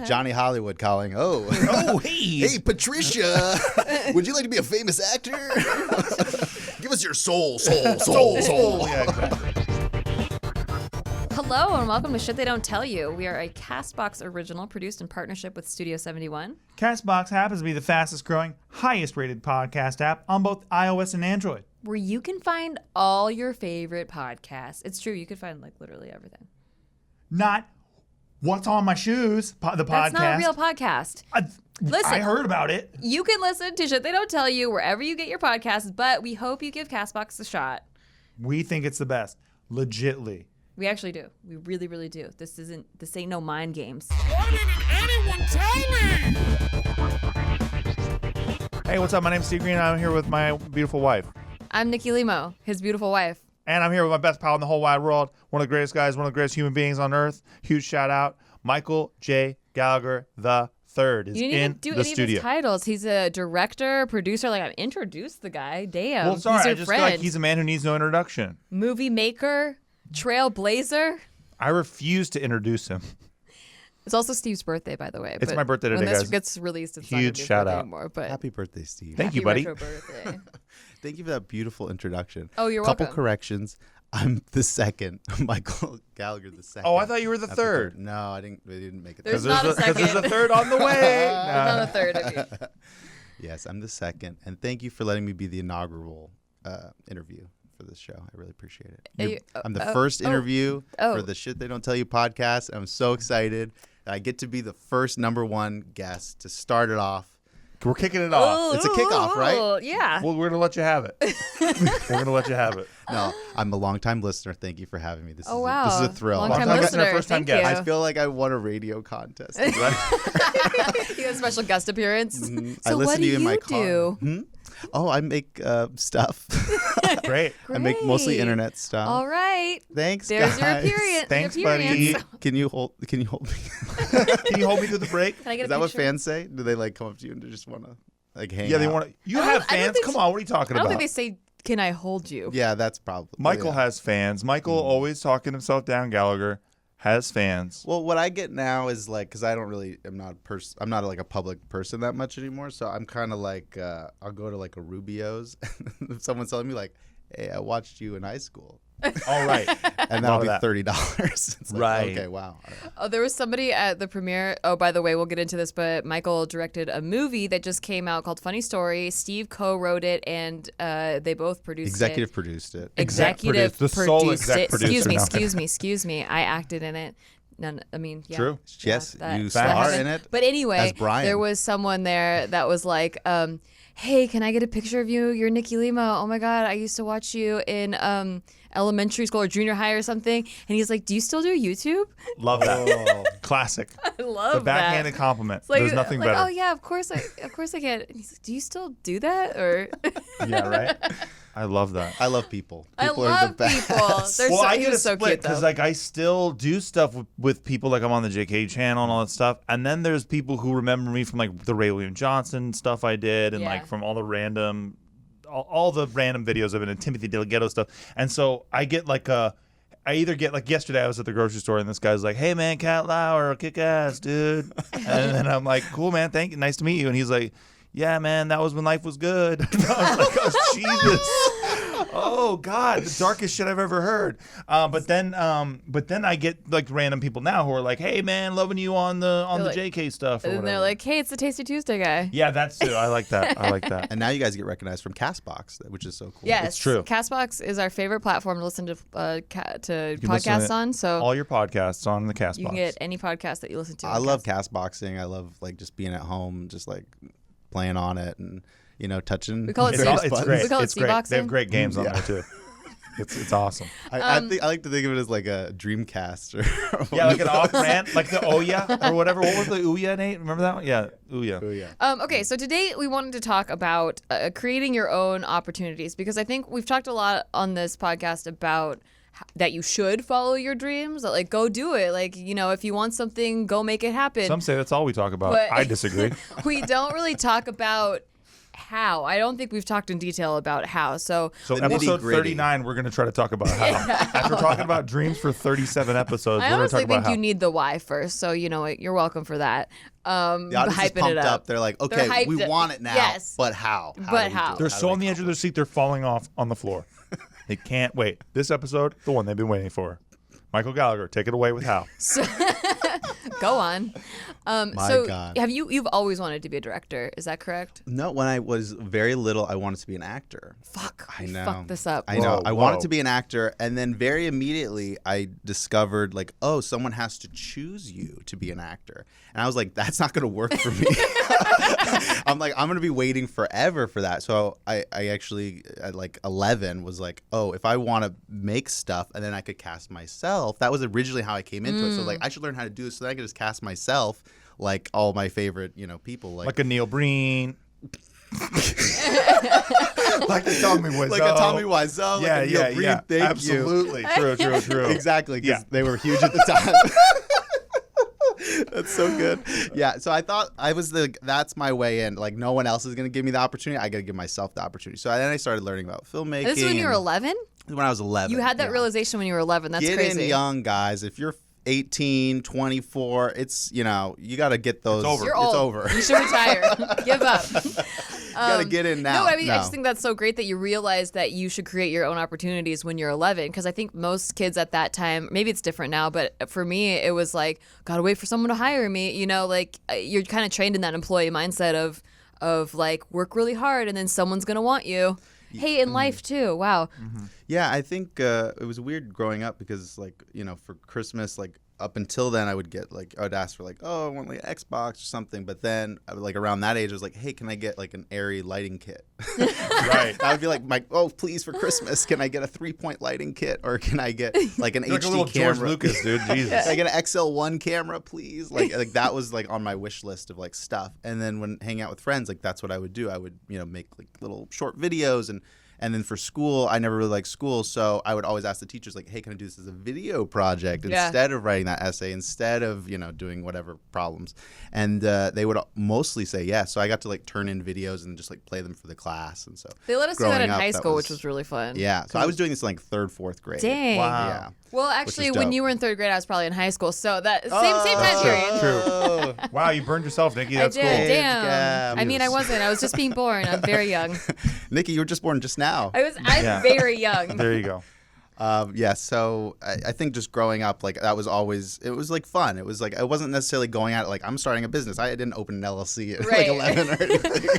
Johnny Hollywood calling. Oh, hey, Patricia. Would you like to be a famous actor? Give us your soul. Yeah, exactly. Hello and welcome to Shit They Don't Tell You. We are a Cashbox original produced in partnership with Studio 71. Cashbox happens to be the fastest growing, highest rated podcast app on both iOS and Android. Where you can find all your favorite podcasts. It's true, you can find like literally everything. Not What's on My Shoes, the podcast. That's not a real podcast. Listen, I heard about it. You can listen to Shit They Don't Tell You wherever you get your podcasts, but we hope you give Cashbox a shot. We think it's the best. Legitly. We actually do. We really, really do. This ain't no mind games. Why didn't anyone tell me? Hey, what's up? My name's Steve Greene. I'm here with my beautiful wife. I'm Nikki Limo, his beautiful wife. And I'm here with my best pal in the whole wide world. One of the greatest guys, one of the greatest human beings on earth. Huge shout out. Michael J. Gallagher the Third is in the studio. You didn't even do any of his titles. He's a director, producer. Like, I've introduced the guy. Damn. Well, sorry, he's your I just friend. feel like he's a man who needs no introduction. Movie maker, trailblazer. I refuse to introduce him. It's also Steve's birthday, by the way. It's my birthday today, when this guys. gets released, it's Huge not his shout birthday out. anymore. But Happy birthday, Steve. Thank you, buddy. Retro birthday. Thank you for that beautiful introduction. Oh, you're Couple welcome. corrections. I'm the second. Michael Gallagher the second. Oh, I thought you were the third. No, I didn't. They didn't make it. There's third. not a second. Because there's a third on the way. There's not a third of you. Yes, I'm the second. And thank you for letting me be the inaugural interview for this show. I really appreciate it. I'm the first interview for the Shit They Don't Tell You podcast. I'm so excited. I get to be the first #1 guest to start it off. We're kicking it off. It's a kickoff, right? Yeah. Well, we're going to let you have it. We're going to let you have it. No, I'm a longtime listener. Thank you for having me. This Oh, wow. This is a thrill. Long-time Long-time listener. listener, first-time Thank guest. you. I feel like I won a radio contest. You got a special guest appearance. I So listen what to you in my do car. you do? Oh, I make stuff. Great. I make mostly Great. internet stuff. All right. Thanks, There's your guys. appearance. Thanks, your buddy. appearance. Can you hold me? Can you hold me through the break? Can I get Is a that what picture? fans say? Do they like come up to you and they just want to like hang Yeah, out? they want to. You I have don't fans? think Come so. on, what are you talking I don't about? think they say, "Can I hold you?" Yeah, that's probably. Michael yeah. has fans. Michael always talking himself down. Gallagher has fans. Well, what I get now is like, because I don't really, I'm not like a public person that much anymore. So I'm kind of like, I'll go to like a Rubio's. If someone's telling me like, hey, I watched you in high school. All right. And that'll be $30. It's like, Right. Okay, wow. All right. Oh, there was somebody at the premiere. Oh, by the way, we'll get into this, but Michael directed a movie that just came out called Funny Story. Steve co-wrote it, and they both produced Executive it. produced it. Executive produced. The sole produced exec it. producer now. Excuse me. I acted in it. None. I mean, yeah. True. Yes, that- you that star happened. in it. But anyway, as Brian. there was someone there that was like, hey, can I get a picture of you? You're Nikki Limo. Oh my God, I used to watch you in elementary school or junior high or something. And he's like, do you still do YouTube? Love that. Classic. I love The backhanded that. compliment. It's like, There's nothing like, better. oh yeah, of course I can. And he's like, do you still do that? Or Yeah, right? I love that. I love people. I People are the love best. people. They're Well, so, I he get a was so split cute though. because like I still do stuff with people, like I'm on the JK channel and all that stuff, and then there's people who remember me from like the Ray William Johnson stuff I did, and Yeah. like from all the random videos of it and Timothy DeLaGhetto stuff, and so I get like I either get like yesterday I was at the grocery store and this guy's like, hey man, Cat Lauer, kick ass, dude, and then I'm like, cool man, thank you, nice to meet you, and he's like, yeah man, that was when life was good. And I was like, oh Jesus. Oh God, the darkest shit I've ever heard. But then I get like random people now who are like, "Hey man, loving you on the like- JK stuff." Or and then they're whatever. like, hey, it's the Tasty Tuesday guy. "Yeah, that's too. I like that. I like that." And now you guys get recognized from Castbox, which is so cool. Yes, It's true. Castbox is our favorite platform to listen to can listen podcasts to on. So All your podcasts on the Cashbox. you can get any podcast that you listen to. I on love Cast- Castboxing. I love like just being at home, just like playing on it and touching. We call it It's, Steve- it's buttons. great. We call it It's great. They Steve-boxing. have great games on Yeah. there too. It's awesome. I like to think of it as like a Dreamcast or Yeah, like an off-brand, like the Ouya or whatever. What was the Ouya, Nate? Remember that one? Yeah, Ouya. Oh, yeah. Okay, so today we wanted to talk about creating your own opportunities because I think we've talked a lot on this podcast about that you should follow your dreams, that like go do it. Like, if you want something, go make it happen. Some say that's all we talk about. But- I disagree. We don't really talk about how. I don't think we've talked in detail about how. So episode 39, we're going to try to talk about how. After talking about dreams for 37 episodes, we're going to talk about how. I honestly think you need the why first. So, you know what? You're welcome for that. The audience is pumped up. They're like, okay, we want it now, but how? How? They're so on the edge of their seat, they're falling off on the floor. They can't wait. This episode, the one they've been waiting for. Michael Gallagher, take it away with how. Go on. My God. You've always wanted to be a director, is that correct? No, when I was very little, I wanted to be an actor. Fuck. I know. Fucked this up. I know. I wanted to be an actor, and then very immediately I discovered, like, oh, someone has to choose you to be an actor. And I was like, that's not going to work for me. I'm like, I'm going to be waiting forever for that. So I actually, at like 11, was like, oh, if I want to make stuff and then I could cast myself. That was originally how I came into it. So like, I should learn how to do this so that I could just cast myself like all my favorite, people. Like a Neil Breen. Like a Tommy Wiseau. Like a Tommy Wiseau. Yeah, like a Neil Breen. Thank Absolutely. you. True. Exactly, because they were huge at the time. That's so good. Yeah, so I thought that's my way in. Like, no one else is going to give me the opportunity. I got to give myself the opportunity. So then I started learning about filmmaking. This is when you were 11? When I was 11. You had that realization when you were 11. That's Get crazy. in young, guys. If you're 18, 24, it's, you got to get those. It's over. You're old. It's over. You should retire. Give up. You got to get in now. No, I mean, I just think that's so great that you realize that you should create your own opportunities when you're 11. Because I think most kids at that time, maybe it's different now, but for me, it was like, gotta wait for someone to hire me. Like you're kind of trained in that employee mindset of like work really hard and then someone's gonna want you. Hey, in life too. Wow. Mm-hmm. Yeah, I think it was weird growing up because like, for Christmas, like up until then I would ask for like, oh, I want like an Xbox or something. But then like around that age, I was like, hey, can I get like an airy lighting kit? Right. I would be like, oh, please, for Christmas, can I get a 3-point lighting kit? Or can I get like an HD like a little camera? George Lucas, dude. Jesus. Can I get an XL1 camera, please? Like that was like on my wish list of like stuff. And then when hanging out with friends, like that's what I would do. I would, make like little short videos and then for school, I never really liked school, so I would always ask the teachers, like, hey, can I do this as a video project instead of writing that essay, instead of, doing whatever problems? And they would mostly say yes. So I got to, like, turn in videos and just, like, play them for the class. And so they let us do that in high school, which was really fun. Yeah. So I was doing this in, like, 3rd, 4th grade. Dang. Wow. Yeah. Well, actually, when you were in 3rd grade, I was probably in high school. So that same time period. True. Wow, you burned yourself, Nikki. That's I did. cool. Damn. I mean, I wasn't. I was just being born. I'm very young. Nikki, you were just born just now. I'm very young. There you go. So I think just growing up, like that was always, it was like fun. It was like, I wasn't necessarily going at it like I'm starting a business. I didn't open an LLC at like 11 or anything.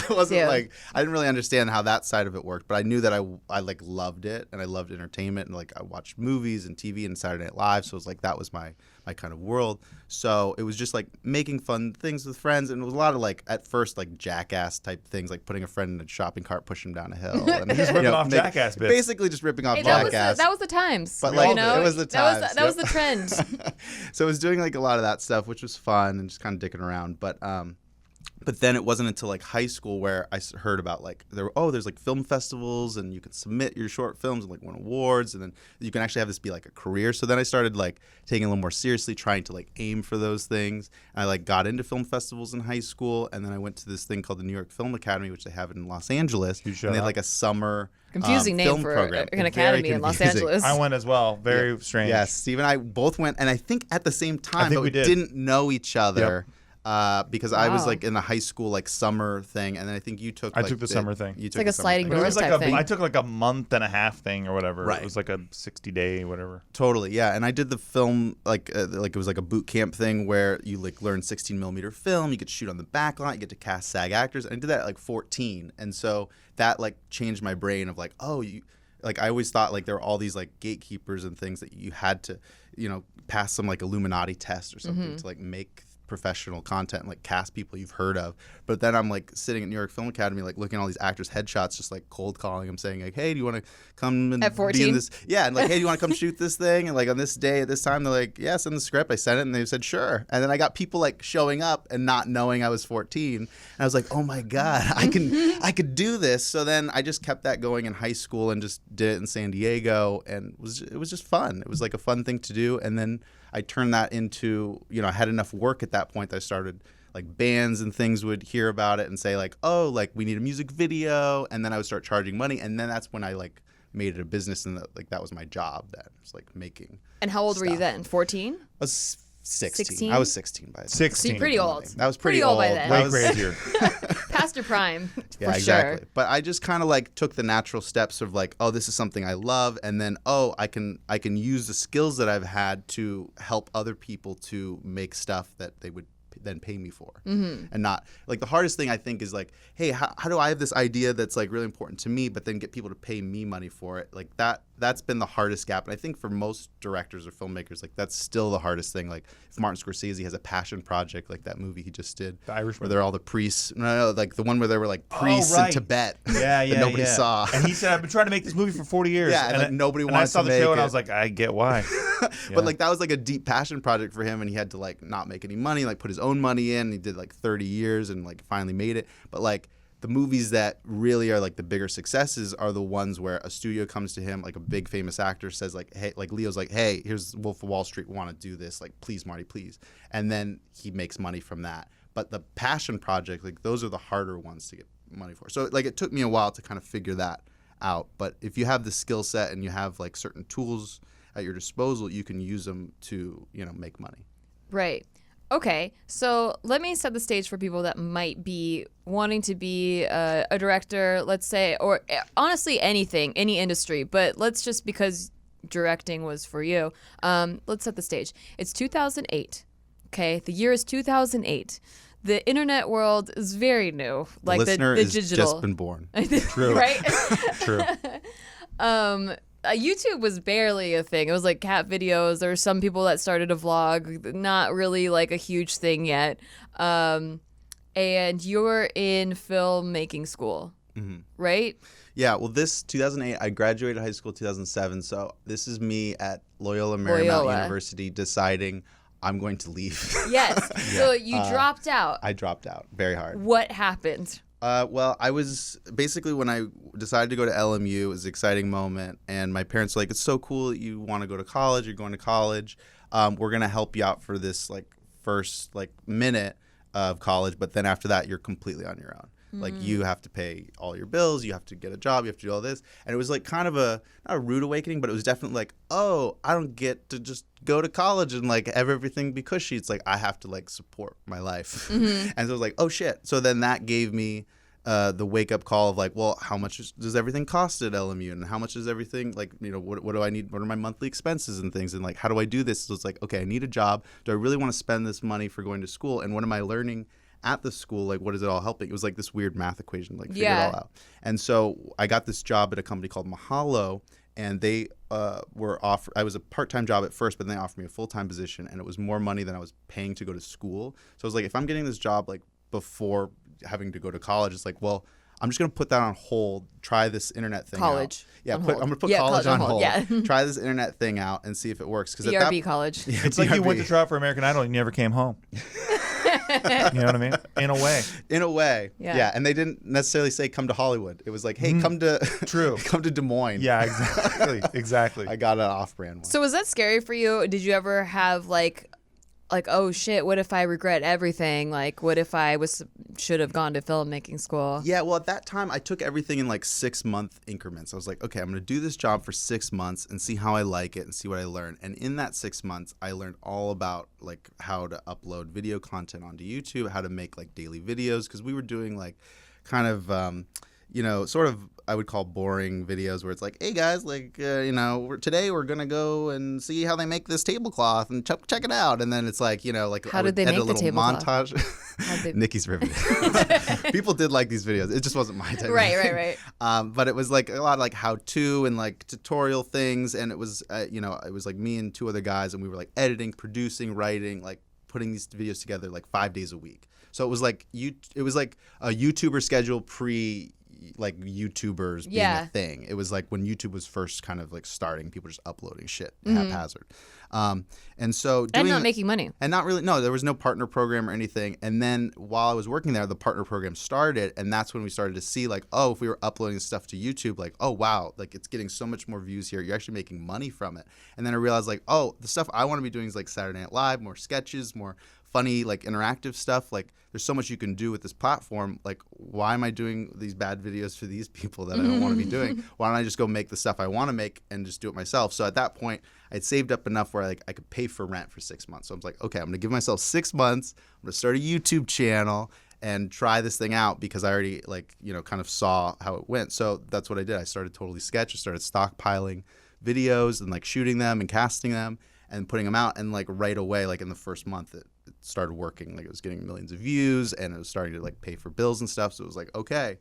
I wasn't like, I didn't really understand how that side of it worked, but I knew that I like loved it and I loved entertainment and like I watched movies and TV and Saturday Night Live. So it was like, that was my kind of world. So it was just like making fun things with friends, and it was a lot of like at first like jackass type things, like putting a friend in a shopping cart, pushing him down a hill, and just ripping off jackass bits. Basically just ripping off jackass. That was the times. But like it was the times. That was the trend. So I was doing like a lot of that stuff, which was fun and just kind of dicking around. But then it wasn't until like high school where I heard about like there's like film festivals and you can submit your short films and like win awards, and then you can actually have this be like a career. So then I started like taking it a little more seriously, trying to like aim for those things. And I like got into film festivals in high school, and then I went to this thing called the New York Film Academy, which they have in Los Angeles. And they had like a summer confusing name film for program. an academy in Los Angeles. I went as well. Very strange. Yes, Steve and I both went, and I think at the same time, but we didn't know each other. Yep. Because I was like in the high school like summer thing, and then I think you took. I took the summer thing. It's like a sliding doors type thing. I took like a month and a half thing or whatever. Right. It was like a 60-day whatever. Totally, yeah. And I did the film like it was like a boot camp thing where you like learn 16mm film. You get to shoot on the back lot. You get to cast SAG actors. And I did that at like 14, and so that like changed my brain of like, oh, you. Like I always thought like there were all these like gatekeepers and things that you had to, pass some like Illuminati test or something to like make professional content and like cast people you've heard of. But then I'm like sitting at New York Film Academy like looking at all these actors' headshots, just like cold calling them, saying like, hey, do you want to come and at 14? be in this? Yeah, and like, hey, do you want to come shoot this thing? And like on this day at this time, they're like, yeah, send the script. I sent it, and they said sure. And then I got people like showing up and not knowing I was 14, and I was like, oh my god, I could do this. So then I just kept that going in high school and just did it in San Diego, and it was just fun. It was like a fun thing to do, and then I turned that into, I had enough work at that point that I started like bands and things would hear about it and say like, oh, like we need a music video, and then I would start charging money, and then that's when I like made it a business, and that was my job then. It was like making. And how old were you then? 14? I was 16. I was 16 by then. 16. So you're pretty old. That was pretty old by then. Way crazier. Past your prime, yeah, for exactly. sure. But I just kind of like took the natural steps of like, oh, this is something I love, and then I can use the skills that I've had to help other people to make stuff that they would then pay me for. And not like the hardest thing I think is like, hey, how do I have this idea that's like really important to me, but then get people to pay me money for it? Like that's been the hardest gap. And I think for most directors or filmmakers, like that's still the hardest thing. Like if Martin Scorsese has a passion project, like that movie he just did, The Irishman, where they're all the priests. No, like the one where they were like priests in Tibet. Yeah, that nobody saw. And he said, I've been trying to make this movie for 40 years. Yeah, and like nobody wanted to make it. And I saw the show and I was like, I get why. But like that was like a deep passion project for him, and he had to like not make any money, like put his own money in. He did like 30 years and like finally made it. But like the movies that really are like the bigger successes are the ones where a studio comes to him, like a big famous actor says like, hey, like Leo's like, hey, here's Wolf of Wall Street, want to do this, like please Marty, please. And then he makes money from that. But the passion project, like those are the harder ones to get money for. So like it took me a while to kind of figure that out. But if you have the skill set and you have like certain tools at your disposal, you can use them to, make money. Right. Okay, so let me set the stage for people that might be wanting to be a director, let's say, or honestly anything, any industry, but let's just, because directing was for you, let's set the stage. It's 2008, okay? The year is 2008. The internet world is very new. Like the listener the has digital. just been born. True. Right? True. YouTube was barely a thing. It was like cat videos. There were some people that started a vlog, not really like a huge thing yet. And you're in filmmaking school, right? Yeah, well, this 2008, I graduated high school 2007, so this is me at Loyola Marymount University deciding I'm going to leave. Yes, so you dropped out. I dropped out very hard. What happened? Well, I was basically, when I decided to go to LMU, it was an exciting moment, and my parents were like, it's so cool that you want to go to college, you're going to college. We're going to help you out for this like first like minute of college, but then after that, you're completely on your own. Like you have to pay all your bills, you have to get a job, you have to do all this. And it was like kind of not a rude awakening, but it was definitely like, oh, I don't get to just go to college and like have everything be cushy. It's like I have to like support my life. And so I was like, oh shit. So then that gave me the wake up call of like, well, how much does everything cost at LMU, and how much is everything like, what do I need? What are my monthly expenses and things? And like, how do I do this? So it's like, okay, I need a job. Do I really want to spend this money for going to school? And what am I learning at the school? Like, what is it all helping? It was like this weird math equation, like figure it all out. And so I got this job at a company called Mahalo, and they were I was a part-time job at first, but then they offered me a full-time position, and it was more money than I was paying to go to school. So I was like, if I'm getting this job like before having to go to college, it's like, well, I'm just going to put that on hold, try this internet thing out. Yeah, I'm going to put college on hold. Yeah. Try this internet thing out and see if it works. BRB college. Yeah, it's like you went to try out for American Idol and you never came home. You know what I mean? In a way. In a way. Yeah. And they didn't necessarily say come to Hollywood. It was like, hey, come to come to Des Moines. Yeah, exactly. Exactly. I got an off-brand one. So was that scary for you? Did you ever have like, oh shit, what if I regret everything? Like, what if I should have gone to filmmaking school? Yeah, well, at that time, I took everything in like 6-month increments. I was like, okay, I'm going to do this job for 6 months and see how I like it and see what I learn. And in that 6 months, I learned all about like how to upload video content onto YouTube, how to make like daily videos, because we were doing like kind of, sort of, I would call boring videos where it's like, hey guys, like, today we're going to go and see how they make this tablecloth and check it out. And then it's like, like how did they make the tablecloth? Montage. Nikki's riveted. People did like these videos. It just wasn't my type. Right. But it was like a lot of like how-to and like tutorial things. And it was, it was like me and 2 other guys, and we were like editing, producing, writing, like putting these videos together like 5 days a week. So it was like a YouTuber schedule like YouTubers being a thing. It was like when YouTube was first kind of like starting, people just uploading shit haphazard. And so and not making money. And not really, no, there was no partner program or anything. And then while I was working there, the partner program started, and that's when we started to see like, oh, if we were uploading stuff to YouTube, like, oh wow, like it's getting so much more views here. You're actually making money from it. And then I realized like, oh, the stuff I want to be doing is like Saturday Night Live, more sketches, more funny, like interactive stuff. Like there's so much you can do with this platform. Like why am I doing these bad videos for these people that I don't want to be doing? Why don't I just go make the stuff I want to make and just do it myself? So at that point, I'd saved up enough where like I could pay for rent for 6 months. So I was like, okay, I'm gonna give myself 6 months. I'm gonna start a YouTube channel and try this thing out because I already kind of saw how it went. So that's what I did. I started Totally Sketch. I started stockpiling videos and like shooting them and casting them and putting them out. And like right away, like in the first month, it started working. Like it was getting millions of views and it was starting to like pay for bills and stuff. So it was like, okay,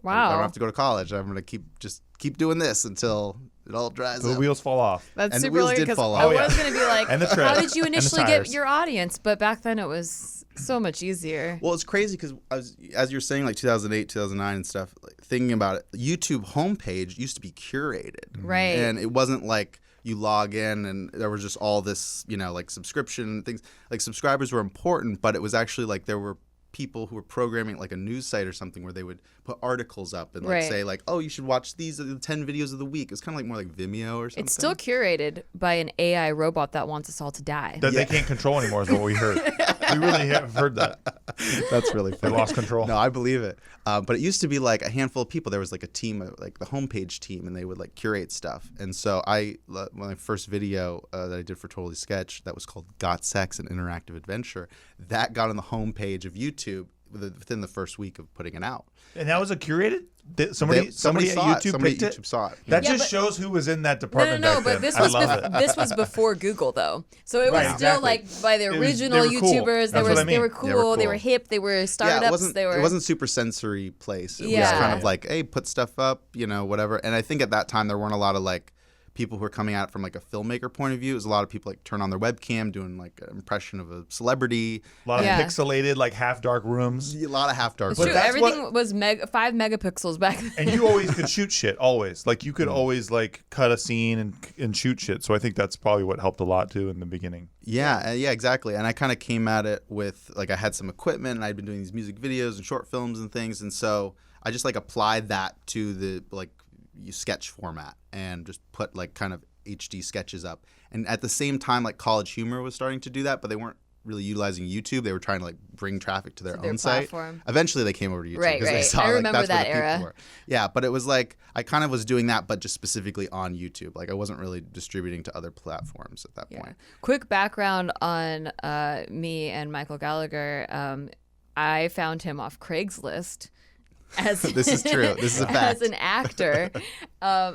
wow, I don't have to go to college. I'm gonna keep doing this until it all dries up. The wheels fall off. That's And the super wheels hilarious did fall because off. I was going to be like, And the tread. how did you And the initially get tires. your audience? But back then it was so much easier. Well, it's crazy because as you're saying, like 2008, 2009 and stuff, like, thinking about it, YouTube homepage used to be curated. Right. And it wasn't like you log in and there was just all this, like subscription and things. Like subscribers were important, but it was actually like there were people who were programming like a news site or something where they would put articles up and like Right. say like, oh, you should watch these are the 10 videos of the week. It's kind of like more like Vimeo or something. It's still curated by an AI robot that wants us all to die. That they can't control anymore is what we heard. We really have heard that. That's really They funny. lost control. No, I believe it. But it used to be like a handful of people. There was like a team, like the homepage team, and they would like curate stuff. And so my first video that I did for Totally Sketch that was called Got Sex, an Interactive Adventure, that got on the homepage of YouTube within the first week of putting it out. And that was a curated? Somebody at saw it. YouTube Somebody picked at YouTube it? saw it. That Yeah, just but- shows who was in that department No, back but then. this I was love it. this was before Google though, so it was Right, still exactly. like by the It was- original they were cool. YouTubers. That's what I They mean. were They cool. were They were cool. hip. They were startups. It wasn't super sensory place. It was Yeah. kind of like, hey, put stuff up, whatever. And I think at that time there weren't a lot of like people who were coming at it from like a filmmaker point of view. It was a lot of people like turn on their webcam doing like an impression of a celebrity. A lot of Yeah. pixelated, like half dark rooms. A lot of half dark. It's But true. that's Everything was 5 megapixels back then. And you always could shoot shit, always. Like you could always like cut a scene and shoot shit. So I think that's probably what helped a lot too in the beginning. Yeah, exactly. And I kind of came at it with like I had some equipment and I'd been doing these music videos and short films and things, and so I just like applied that to the like sketch format and just put like kind of HD sketches up. And at the same time, like College Humor was starting to do that, but they weren't really utilizing YouTube. They were trying to like bring traffic to their their own site. platform. Eventually, they came over to YouTube Right, because they right. saw I like remember that's where that the people era. were. Yeah, but it was like I kind of was doing that, but just specifically on YouTube. Like I wasn't really distributing to other platforms at that point. Quick background on me and Michael Gallagher. I found him off Craigslist. This is true. This is a fact. As an actor.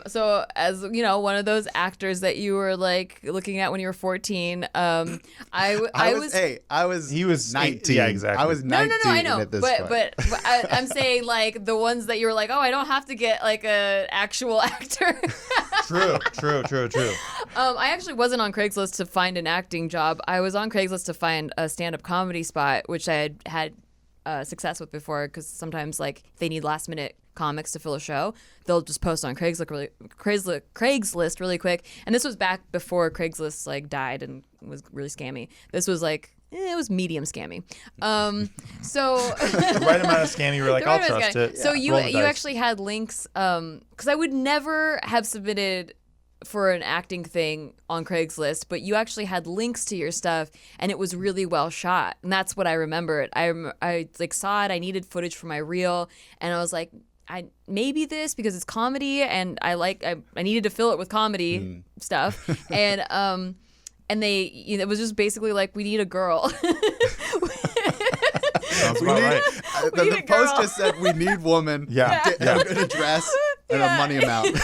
So as one of those actors that you were like looking at when you were 14. He was 19. Yeah, exactly. I was No, 19 I know, at this but point. I'm saying like the ones that you were like, oh, I don't have to get like a actual actor. True. I actually wasn't on Craigslist to find an acting job. I was on Craigslist to find a stand-up comedy spot, which I had success with before, because sometimes like if they need last-minute comics to fill a show, they'll just post on Craigslist really quick. And this was back before Craigslist like died and was really scammy. This was like it was medium scammy. So The right amount of scam, you were like, the I'll right amount of trust scam. it. So you Roll the dice. actually had links, because I would never have submitted for an acting thing on Craigslist, but you actually had links to your stuff, and it was really well shot, and that's what I remembered. I like saw it. I needed footage for my reel, and I was like, maybe this because it's comedy, and I needed to fill it with comedy stuff, and they it was just basically like, we need a girl. Sounds about right. We need The a post girl. just said, we need woman, Yeah. a good address, and a money amount.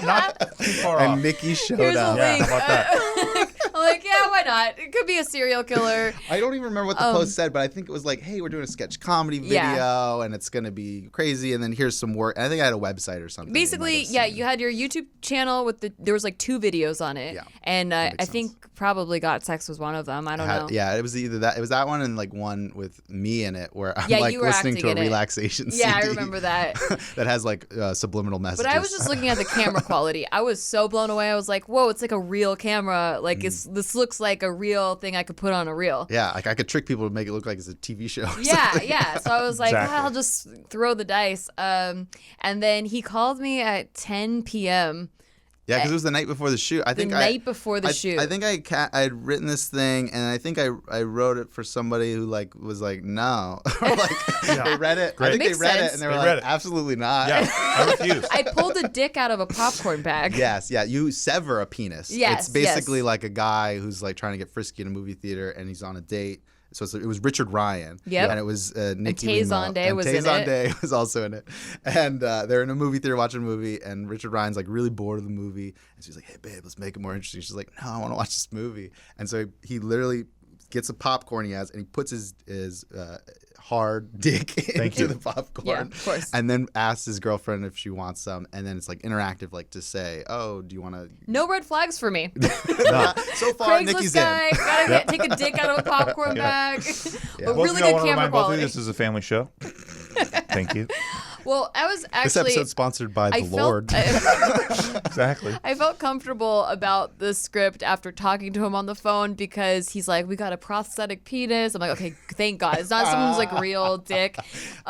Not too far off. And Nikki showed Here's a up. Yeah, link. how about that? I'm like, yeah, why not? It could be a serial killer. I don't even remember what the post said, but I think it was like, hey, we're doing a sketch comedy video, Yeah. and it's going to be crazy, and then here's some work. And I think I had a website or something. Basically, yeah, you had your YouTube channel with there was like 2 videos on it, Yeah, and I makes think probably Got Sex was one of them. I don't know. Yeah, it was either that. It was that one and like one with me in it where I'm Yeah, like you were listening acting to a in it. relaxation Yeah, I CD remember that. that has like subliminal messages. But I was just looking at the camera quality. I was so blown away. I was like, whoa, it's like a real camera. Like this looks like a real thing I could put on a reel. Yeah, like I could trick people to make it look like it's a TV show. or Yeah, something. yeah. So I was like, Exactly. I'll just throw the dice. And then he called me at 10 p.m. Yeah, because it was the night before the shoot. I think night before the shoot. I think I had written this thing, and I think I wrote it for somebody who was like, no. They read it. Great. I think Makes they read sense. it, and they were like, absolutely not. Yeah, I refuse. I pulled a dick out of a popcorn bag. Yes, yeah. You sever a penis. Yes, it's basically like a guy who's like trying to get frisky in a movie theater, and he's on a date. So it was Richard Ryan. Yep. And it was Nikki Limo. Limo. Was in it. Day was also in it. And they're in a movie theater watching a movie, and Richard Ryan's like really bored of the movie. And she's like, hey, babe, let's make it more interesting. She's like, no, I want to watch this movie. And so he literally gets a popcorn he has, and he puts his hard dick into the popcorn. Yeah, of course. And then asks his girlfriend if she wants some. And then it's like interactive, like to say, oh, do you want to? No red flags for me. No. So far, Craigslist Nikki's guy, in. gotta take a dick out of a popcorn bag. But Well, really I good want to camera remind both of quality. you, this is a family show. Thank you. Well, I was This actually. episode's sponsored by the Lord. Exactly. I felt comfortable about the script after talking to him on the phone because he's like, we got a prosthetic penis. I'm like, okay, thank God. It's not someone's like real dick. It's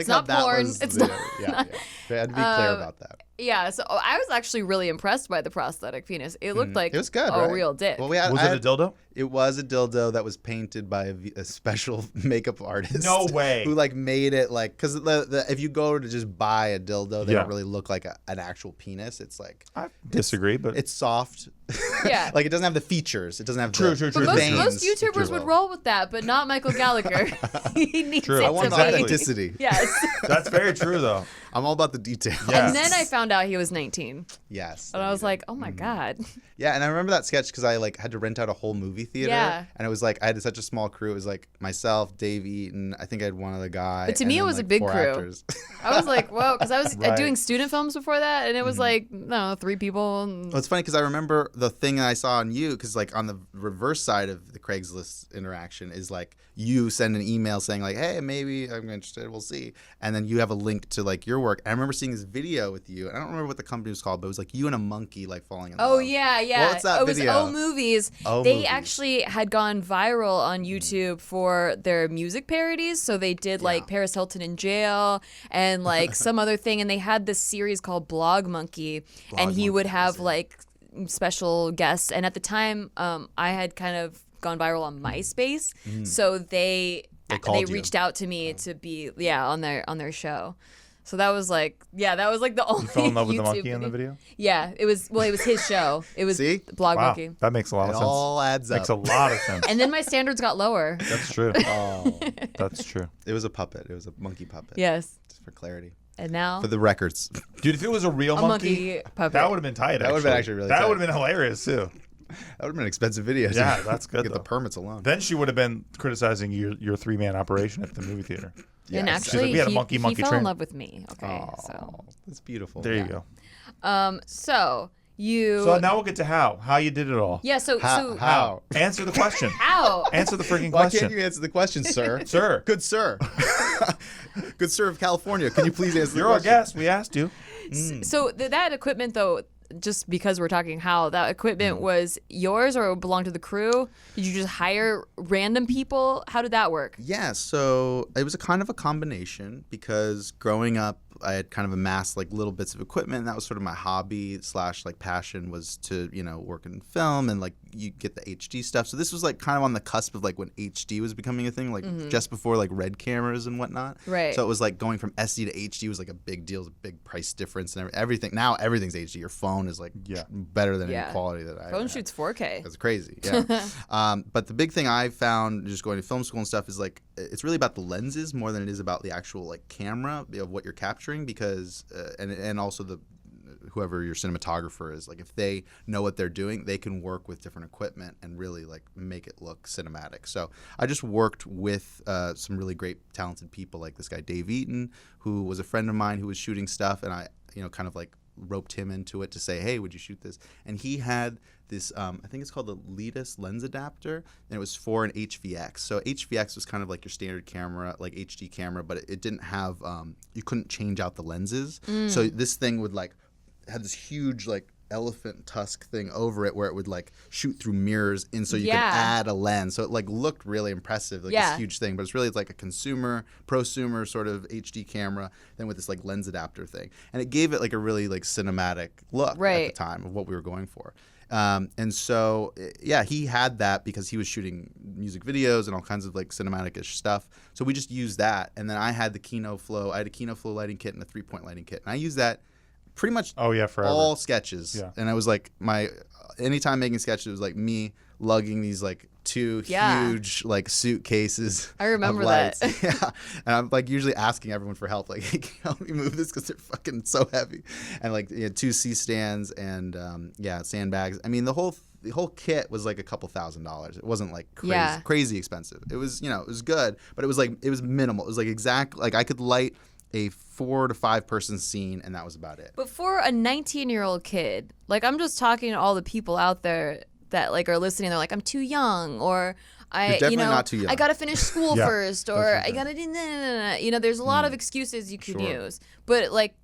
not porn. It's not. Yeah. I had to be clear about that. Yeah, so I was actually really impressed by the prosthetic penis. It looked like It was good, a right? real dick. Well, Was it a dildo? It was a dildo that was painted by a special makeup artist. No way. Who made it because if you go to just buy a dildo, they don't really look like an actual penis. It's like I disagree, but it's soft. Yeah. Like it doesn't have the features. It doesn't have True. But the veins, most if you YouTubers would will. roll with that, but not Michael Gallagher. He needs True. it I to want be. authenticity. Yes. that's very true, though. I'm all about the details. Yeah. And then I found out he was 19. Yes. And I was like, oh my God. Yeah, and I remember that sketch because I had to rent out a whole movie theater. Yeah. And it was like I had such a small crew. It was like myself, Dave Eaton. I think I had one other guy. But to and me, it then, was a big 4 crew. actors. I was like, whoa, because I was Right. doing student films before that, and it was like, no, 3 people. And Well, it's funny because I remember the thing I saw on you because on the reverse side of the Craigslist interaction is you send an email saying hey, maybe I'm interested, we'll see, and then you have a link to your work. And I remember seeing this video with you, and I don't remember what the company was called, but it was you and a monkey falling in love. oh, yeah. What's that it was video? O Movies. O They Movies. actually had gone viral on YouTube for their music parodies. So they did Paris Hilton in jail and some other thing. And they had this series called Blog Monkey. And he would have special guests. And at the time, I had kind of gone viral on MySpace. So they called you. reached out to me to be on their show. So that was the only. You fell in love with the YouTube monkey in the video? Yeah, it was his show. It was See? Blog Wow, Monkey. that makes a lot It of sense. all adds up. Makes a lot of sense. And then my standards got lower. That's true. Oh, That's true. it was a puppet. It was a monkey puppet. Yes. Just for clarity. And now For the records. Dude, if it was a real a monkey puppet. that would have been tight. That would've been actually really That tight. would have been hilarious too. That would have been an expensive video. Yeah, that's good, Get the though. permits alone. Then she would have been criticizing your 3-man operation at the movie theater. And Yes. She's like, actually, we had a he monkey fell train. in love with me. Okay, Oh, that's beautiful. There you go. so you. So now we'll get to how you did it all. Yeah. So How? Answer the question. how? Answer the freaking Why question. can't you answer the question, sir? Sir. Good sir. Good sir of California. Can you please answer You're the our question? guest. We asked you. So that equipment though. Just because we're talking how that equipment was yours or it belonged to the crew? Did you just hire random people? How did that work? Yeah, so it was a kind of a combination because growing up, I had kind of amassed little bits of equipment. And that was sort of my hobby / passion was to work in film and you get the HD stuff. So this was kind of on the cusp of when HD was becoming a thing, just before red cameras and whatnot. Right. So it was going from SD to HD was a big deal. It was a big price difference and everything. Now everything's HD. Your phone is better than any quality that I Phone had. shoots 4K. That's crazy, yeah. But the big thing I found just going to film school and stuff is it's really about the lenses more than it is about the actual camera of what you're capturing because and also the whoever your cinematographer is if they know what they're doing they can work with different equipment and really make it look cinematic. So I just worked with some really great talented people like this guy Dave Eaton who was a friend of mine who was shooting stuff and I kind of roped him into it to say, hey, would you shoot this? And he had this, I think it's called the Letus lens adapter, and it was for an HVX. So HVX was kind of your standard camera, HD camera, but it didn't have, you couldn't change out the lenses. So this thing would had this huge elephant tusk thing over it where it would like shoot through mirrors, and so you could add a lens. So it like looked really impressive, like this huge thing. But it's really like a prosumer sort of HD camera, then with this like lens adapter thing, and it gave it like a really like cinematic look at the time of what we were going for. And so, yeah, he had that because he was shooting music videos and all kinds of like cinematic-ish stuff. So we just used that. And then I had the Kino Flow. I had a Kino Flow lighting kit and a 3-point lighting kit. And I used that pretty much forever. All sketches. Yeah. And I was like, anytime making sketches, it was like me lugging these like 2 huge like suitcases. I remember that. Yeah. And I'm like usually asking everyone for help, like, hey, can you help me move this because they're fucking so heavy. And like 2 C-stands and sandbags. I mean, the whole kit was like a couple $1,000s. It wasn't like crazy expensive. It was, it was good, but it was minimal. It was like like I could light a 4 to 5 person scene, and that was about it. But for a 19-year-old kid, like I'm just talking to all the people out there that like are listening. They're like, I'm too young, or You're definitely not too young. I gotta finish school first, or I gotta do there's a lot of excuses you could use, but like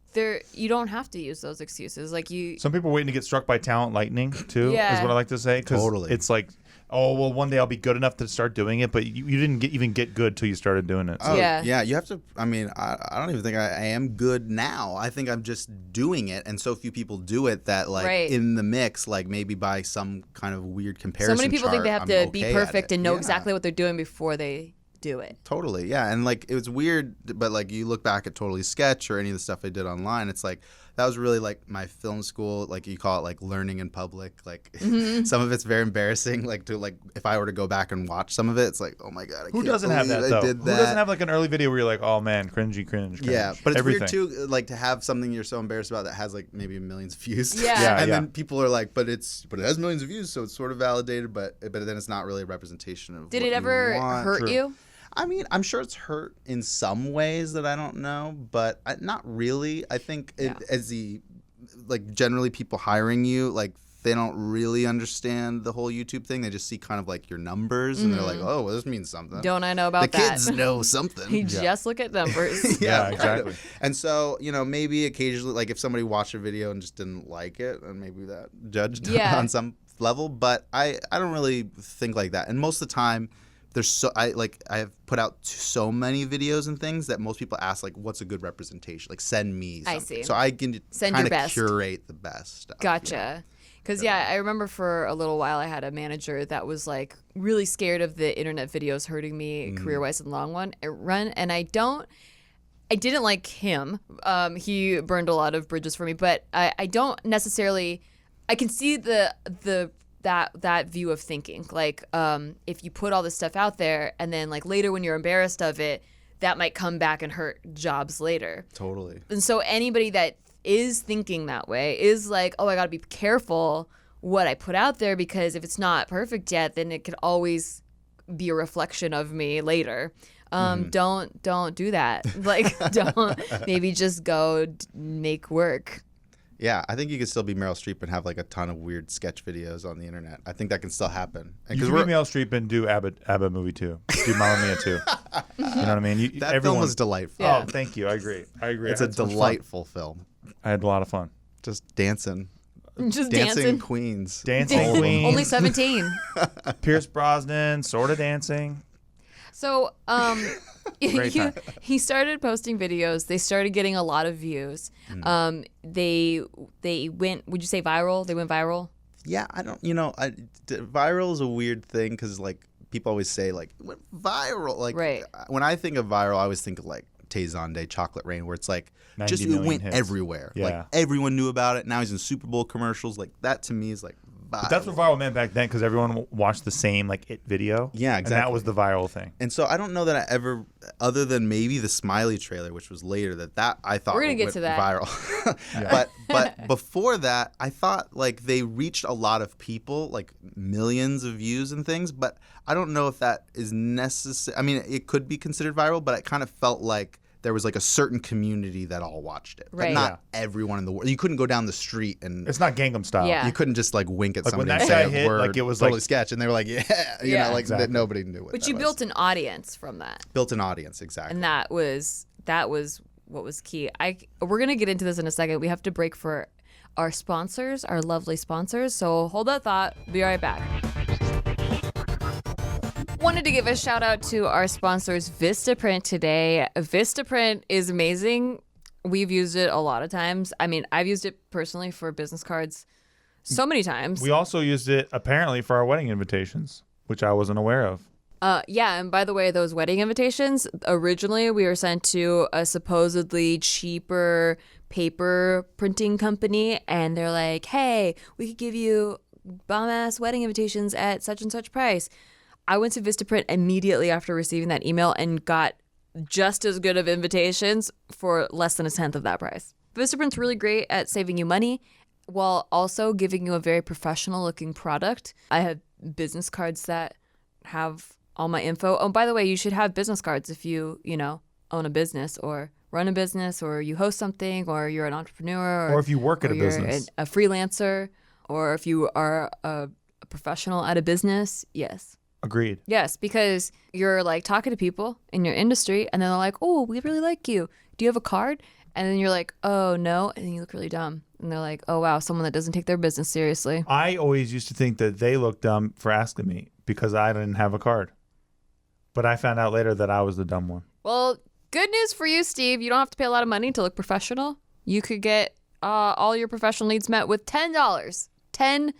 you don't have to use those excuses. Like some people are waiting to get struck by talent lightning too. Is what I like to say. Totally. It's like, oh well, one day I'll be good enough to start doing it, but you didn't even get good till you started doing it. So. Yeah. You have to. I mean, I don't even think I am good now. I think I'm just doing it, and so few people do it that like in the mix, like maybe by some kind of weird comparison. So many people think they have to be perfect and know Yeah. exactly what they're doing before they do it. Totally, yeah. And like it was weird, but like you look back at Totally Sketch or any of the stuff I did online, it's like that was really like my film school, like you call it like learning in public. Like some of it's very embarrassing. Like to like if I were to go back and watch some of it, it's like, oh my god, I Who doesn't have that though? Who doesn't have like an early video where you're like, oh man, cringe. Yeah, but it's weird too, like to have something you're so embarrassed about that has like maybe millions of views. And then people are like, but it has millions of views, so it's sort of validated, but then it's not really a representation of. Did what it ever hurt you? I mean, I'm sure it's hurt in some ways that I don't know, but not really. I think like generally people hiring you, like they don't really understand the whole YouTube thing. They just see kind of like your numbers and they're like, oh, well, this means something. Don't I know about that? The kids know something. You just look at numbers. Yeah, exactly. And so, maybe occasionally, like if somebody watched a video and just didn't like it, and maybe that judged on some level, but I don't really think like that. And most of the time, I have put out so many videos and things that most people ask like, what's a good representation? Like send me something. I see. So I can kind of curate the best stuff. Gotcha. Because I remember for a little while I had a manager that was like really scared of the internet videos hurting me career-wise in the long run, and I didn't like him. He burned a lot of bridges for me, but I don't necessarily. I can see that view of thinking, like if you put all this stuff out there and then like later when you're embarrassed of it, that might come back and hurt jobs later. Totally. And so anybody that is thinking that way is like, oh, I gotta be careful what I put out there, because if it's not perfect yet, then it could always be a reflection of me later. Don't do that. Like don't, maybe just go make work. Yeah, I think you could still be Meryl Streep and have like a ton of weird sketch videos on the internet. I think that can still happen. You can be Meryl Streep and do ABBA movie too. Do Mamma Mia too. You know what I mean? That film was delightful. Yeah. Oh, thank you. I agree. It's a delightful film. I had a lot of fun. Just dancing. Just dancing. Queens. Dancing queens. Only 17. Pierce Brosnan, sort of dancing. So, he started posting videos. They started getting a lot of views. They went. Would you say viral? They went viral. Yeah, I don't. Viral is a weird thing because like people always say like went viral. Like when I think of viral, I always think of like Tay Zonday, Chocolate Rain, where it's like just it went everywhere. Yeah. Like everyone knew about it. Now he's in Super Bowl commercials. Like that to me is like. But that's what viral meant back then, because everyone watched the same like It video. Yeah, exactly. And that was the viral thing. And so I don't know that I ever, other than maybe the Smiley trailer, which was later, that I thought we're gonna get to that viral. But before that, I thought like they reached a lot of people, like millions of views and things. But I don't know if that is necessary. I mean, it could be considered viral, but it kind of felt like there was like a certain community that all watched it, but not everyone in the world. You couldn't go down the street and it's not Gangnam Style. Yeah. You couldn't just like wink at like somebody when and that say guy a hit, word, like it was totally like sketch, and they were like, like exactly. that nobody knew what. But that you was. built an audience from that. Built an audience, exactly. And that was what was key. We're gonna get into this in a second. We have to break for our sponsors, our lovely sponsors. So hold that thought. Be right back. Wanted to give a shout out to our sponsors, Vistaprint, today. Vistaprint is amazing. We've used it a lot of times. I mean, I've used it personally for business cards so many times. We also used it apparently for our wedding invitations, which I wasn't aware of. Yeah, and by the way, those wedding invitations, originally we were sent to a supposedly cheaper paper printing company, and they're like, hey, we could give you bomb-ass wedding invitations at such and such price. I went to Vistaprint immediately after receiving that email and got just as good of invitations for less than a tenth of that price. Vistaprint's really great at saving you money while also giving you a very professional looking product. I have business cards that have all my info. Oh, by the way, you should have business cards if you own a business or run a business or you host something or you're an entrepreneur or if you work at a business, a freelancer, or if you are a professional at a business. Yes. Agreed. Yes, because you're like talking to people in your industry and then they're like, oh, we really like you. Do you have a card? And then you're like, oh, no. And then you look really dumb. And they're like, oh, wow, someone that doesn't take their business seriously. I always used to think that they looked dumb for asking me because I didn't have a card. But I found out later that I was the dumb one. Well, good news for you, Steve. You don't have to pay a lot of money to look professional. You could get all your professional needs met with $10. 10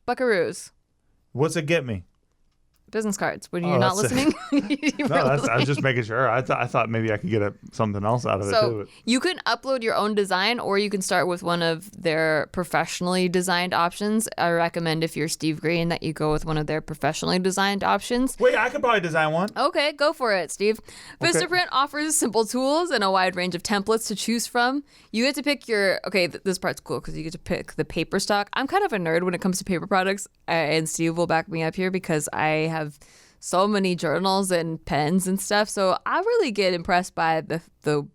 buckaroos. What's it get me? Business cards. When you're not listening? I was just making sure. I thought maybe I could get something else out of it too. So you can upload your own design, or you can start with one of their professionally designed options. I recommend, if you're Steve Greene, that you go with one of their professionally designed options. Wait, I could probably design one. Okay, go for it, Steve. Okay. Vistaprint offers simple tools and a wide range of templates to choose from. You get to pick your... Okay, this part's cool because you get to pick the paper stock. I'm kind of a nerd when it comes to paper products, and Steve will back me up here because I have so many journals and pens and stuff. So I really get impressed by the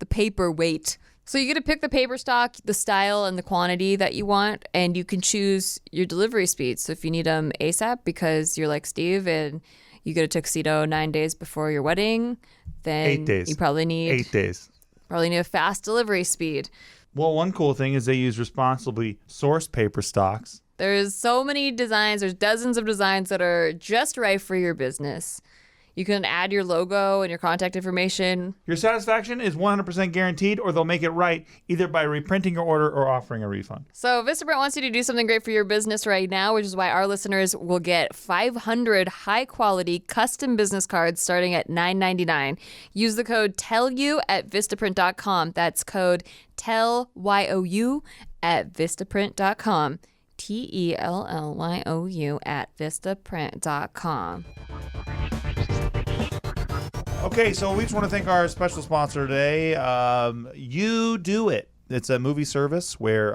paper weight. So you get to pick the paper stock, the style, and the quantity that you want, and you can choose your delivery speed. So if you need them ASAP because you're like Steve and you get a tuxedo 9 days before your wedding, then 8 days. You probably need 8 days. Probably need a fast delivery speed. Well, one cool thing is they use responsibly sourced paper stocks. There's so many designs. There's dozens of designs that are just right for your business. You can add your logo and your contact information. Your satisfaction is 100% guaranteed, or they'll make it right either by reprinting your order or offering a refund. So Vistaprint wants you to do something great for your business right now, which is why our listeners will get 500 high-quality custom business cards starting at $9.99. Use the code TELLYOU at Vistaprint.com. That's code TELLYOU at Vistaprint.com. TELLYOU at Vistaprint.com. Okay, so we just want to thank our special sponsor today, You Do It. It's a movie service where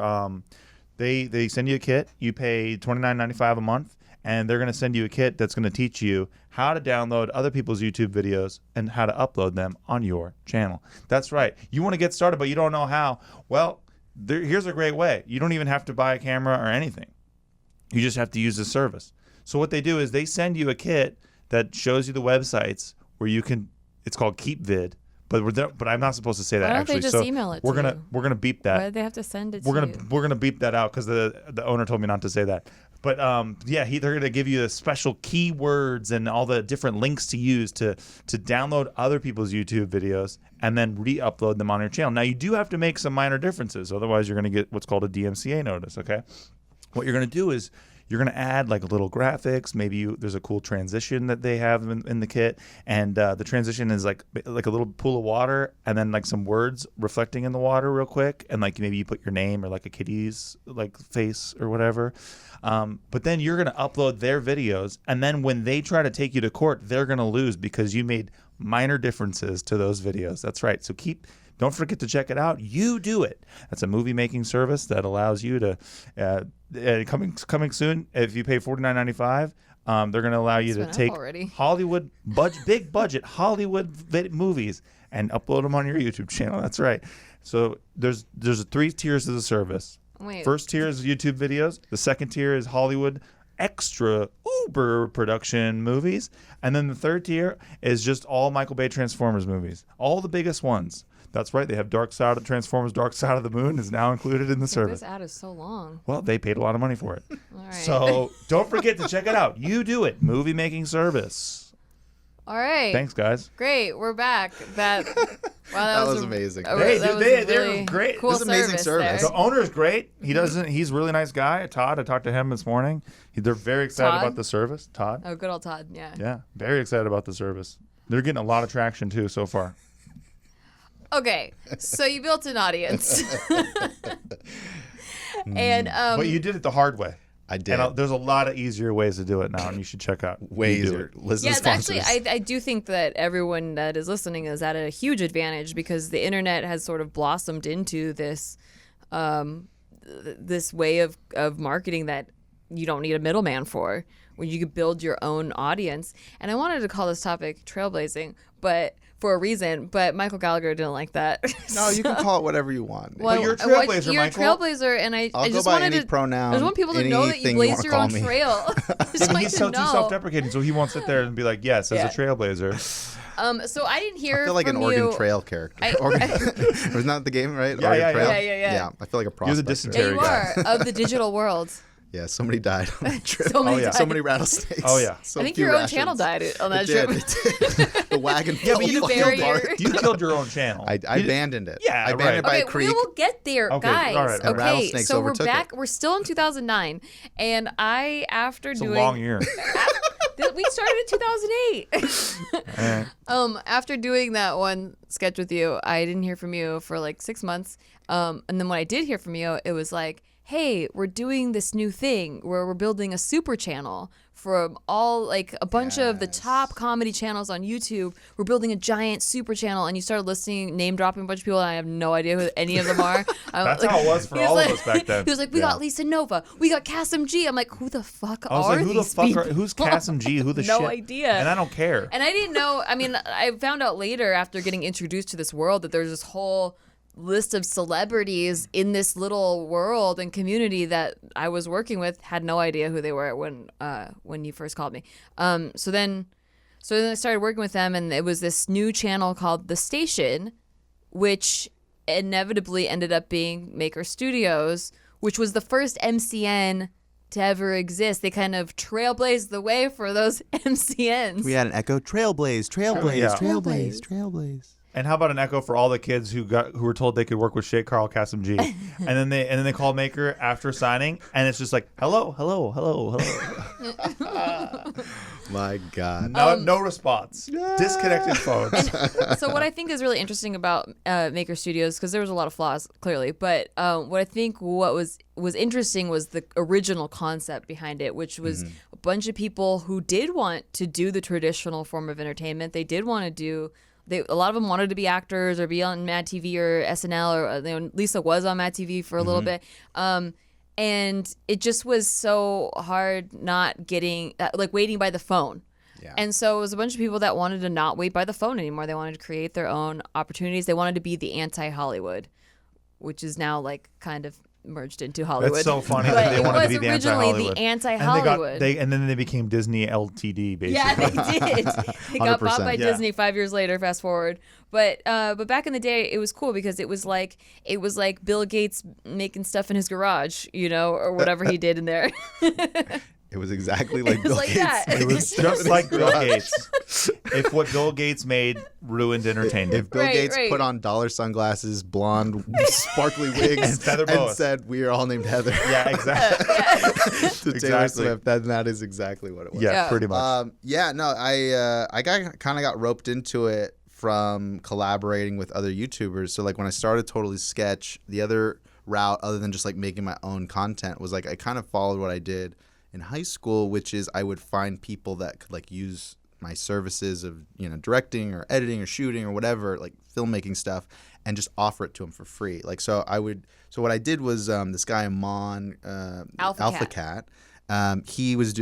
they send you a kit. You pay $29.95 a month, and they're going to send you a kit that's going to teach you how to download other people's YouTube videos and how to upload them on your channel. That's right. You want to get started, but you don't know how. Well, here's a great way. You don't even have to buy a camera or anything. You just have to use the service. So what they do is they send you a kit that shows you the websites where you can. It's called KeepVid, but I'm not supposed to say that. Why don't actually. they just email it? We're gonna beep that. Why do they have to send it? We're gonna beep that out because the owner told me not to say that. But they're gonna give you the special keywords and all the different links to use to download other people's YouTube videos and then re-upload them on your channel. Now you do have to make some minor differences, otherwise you're gonna get what's called a DMCA notice. Okay, what you're gonna do is you're going to add like little graphics. Maybe there's a cool transition that they have in the kit. And the transition is like a little pool of water and then like some words reflecting in the water real quick. And like maybe you put your name or like a kitty's like face or whatever. But then you're going to upload their videos. And then when they try to take you to court, they're going to lose because you made minor differences to those videos. That's right. So don't forget to check it out. You Do It. That's a movie making service that allows you to coming soon. If you pay $49.95, they're going to allow you to take Hollywood big budget Hollywood movies and upload them on your YouTube channel. That's right. So there's 3 tiers of the service. Wait. First tier is YouTube videos. The second tier is Hollywood extra uber production movies, and then the third tier is just all Michael Bay Transformers movies, all the biggest ones. That's right. They have Transformers Dark Side of the Moon is now included in the service. This ad is so long. Well, they paid a lot of money for it. All right. So don't forget to check it out. You Do It, movie making service. All right. Thanks, guys. Great. We're back. That was amazing. They're great. Cool. This is amazing service. The owner is great. He's a really nice guy. Todd, I talked to him this morning. They're very excited about the service. Todd. Oh, good old Todd. Yeah. Yeah, very excited about the service. They're getting a lot of traction too so far. Okay, so you built an audience, and but you did it the hard way. I did. And there's a lot of easier ways to do it now, and you should check out. Way easier. Listen to actually, sponsors. I do think that everyone that is listening is at a huge advantage because the internet has sort of blossomed into this, this way of marketing that you don't need a middleman for, where you could build your own audience. And I wanted to call this topic trailblazing, but for a reason, but Michael Gallagher didn't like that. No, you can call it whatever you want. Well, you're a trailblazer, You're Michael. a trailblazer, and I I'll just go by wanted any to. pronoun, I just want people to know that you anything you blaze wanna your call own me. trail. He's so too self-deprecating, so he won't sit there and be like, "Yes, as a trailblazer." So I didn't hear. I feel like from an Oregon you. Trail character. Wasn't that the game, right? Yeah, Oregon yeah, Trail? yeah. Yeah, I feel like a prospector. You're the dysentery Yeah, you are of the digital world. Yeah, somebody died on that trip. So many So many rattlesnakes. Oh, yeah. So I think few your own rations. channel died on that It trip. did. The wagon Yeah, fell but you The fucking barrier. apart. You killed your own channel. I abandoned it. Yeah, I abandoned it by Okay, a creek. we will get there, Okay, guys. all right, all right. Okay, Rattlesnakes so we're overtook back. it. We're still in 2009, and after It's doing a long year. we started in 2008. After doing that one sketch with you, I didn't hear from you for like 6 months. And then when I did hear from you, it was like, hey, we're doing this new thing where we're building a super channel from all like a bunch of the top comedy channels on YouTube. We're building a giant super channel, and you started listing, name dropping a bunch of people, and I have no idea who any of them are. That's how it was for all of us back then. He was like, we got Lisa Nova, we got Kasim G. I'm like, who the fuck I was are like, who the these fuck people? who's Kasim G? Who the shit? No idea. And I don't care. And I didn't know. I mean, I found out later after getting introduced to this world that there's this whole list of celebrities in this little world and community that I was working with. Had no idea who they were when you first called me. So then I started working with them, and it was this new channel called The Station, which inevitably ended up being Maker Studios, which was the first MCN to ever exist. They kind of trailblazed the way for those MCNs. We had an echo. Trailblaze. Yeah. Trailblaze. And how about an echo for all the kids who were told they could work with Shay Carl Kasim G, and then they called Maker after signing, and it's just like hello. My God. No response. Disconnected phones. So what I think is really interesting about Maker Studios, because there was a lot of flaws clearly, but what I think was interesting was the original concept behind it, which was a bunch of people who did want to do the traditional form of entertainment. They did want to do. A lot of them wanted to be actors or be on Mad TV or SNL, or Lisa was on Mad TV for a little bit. And it just was so hard not getting, like waiting by the phone. Yeah. And so it was a bunch of people that wanted to not wait by the phone anymore. They wanted to create their own opportunities. They wanted to be the anti-Hollywood, which is now like kind of merged into Hollywood. That's so funny But that they it wanted was to be the originally anti-Hollywood. the anti-Hollywood. And then they became Disney LTD, basically. Yeah, they did. They got bought by 100%. Disney 5 years later. Fast forward, but back in the day, it was cool because it was like Bill Gates making stuff in his garage, or whatever he did in there. It was exactly like was Bill like Gates. that. It was just like Bill Gates. If what Bill Gates made ruined entertainment. If Bill Right, Gates right. put on dollar sunglasses, blonde, sparkly wigs, And feather and boas. said, "We are all named Heather," Yeah, exactly. to Taylor Exactly. Swift, then that is exactly what it was. Yeah, pretty much. I got roped into it from collaborating with other YouTubers. So like when I started Totally Sketch, the other route other than just like making my own content was like I kind of followed what I did in high school, which is I would find people that could like use my services of directing or editing or shooting or whatever, like filmmaking stuff, and just offer it to them for free. Like so what I did was this guy Amon Alpha Cat. He was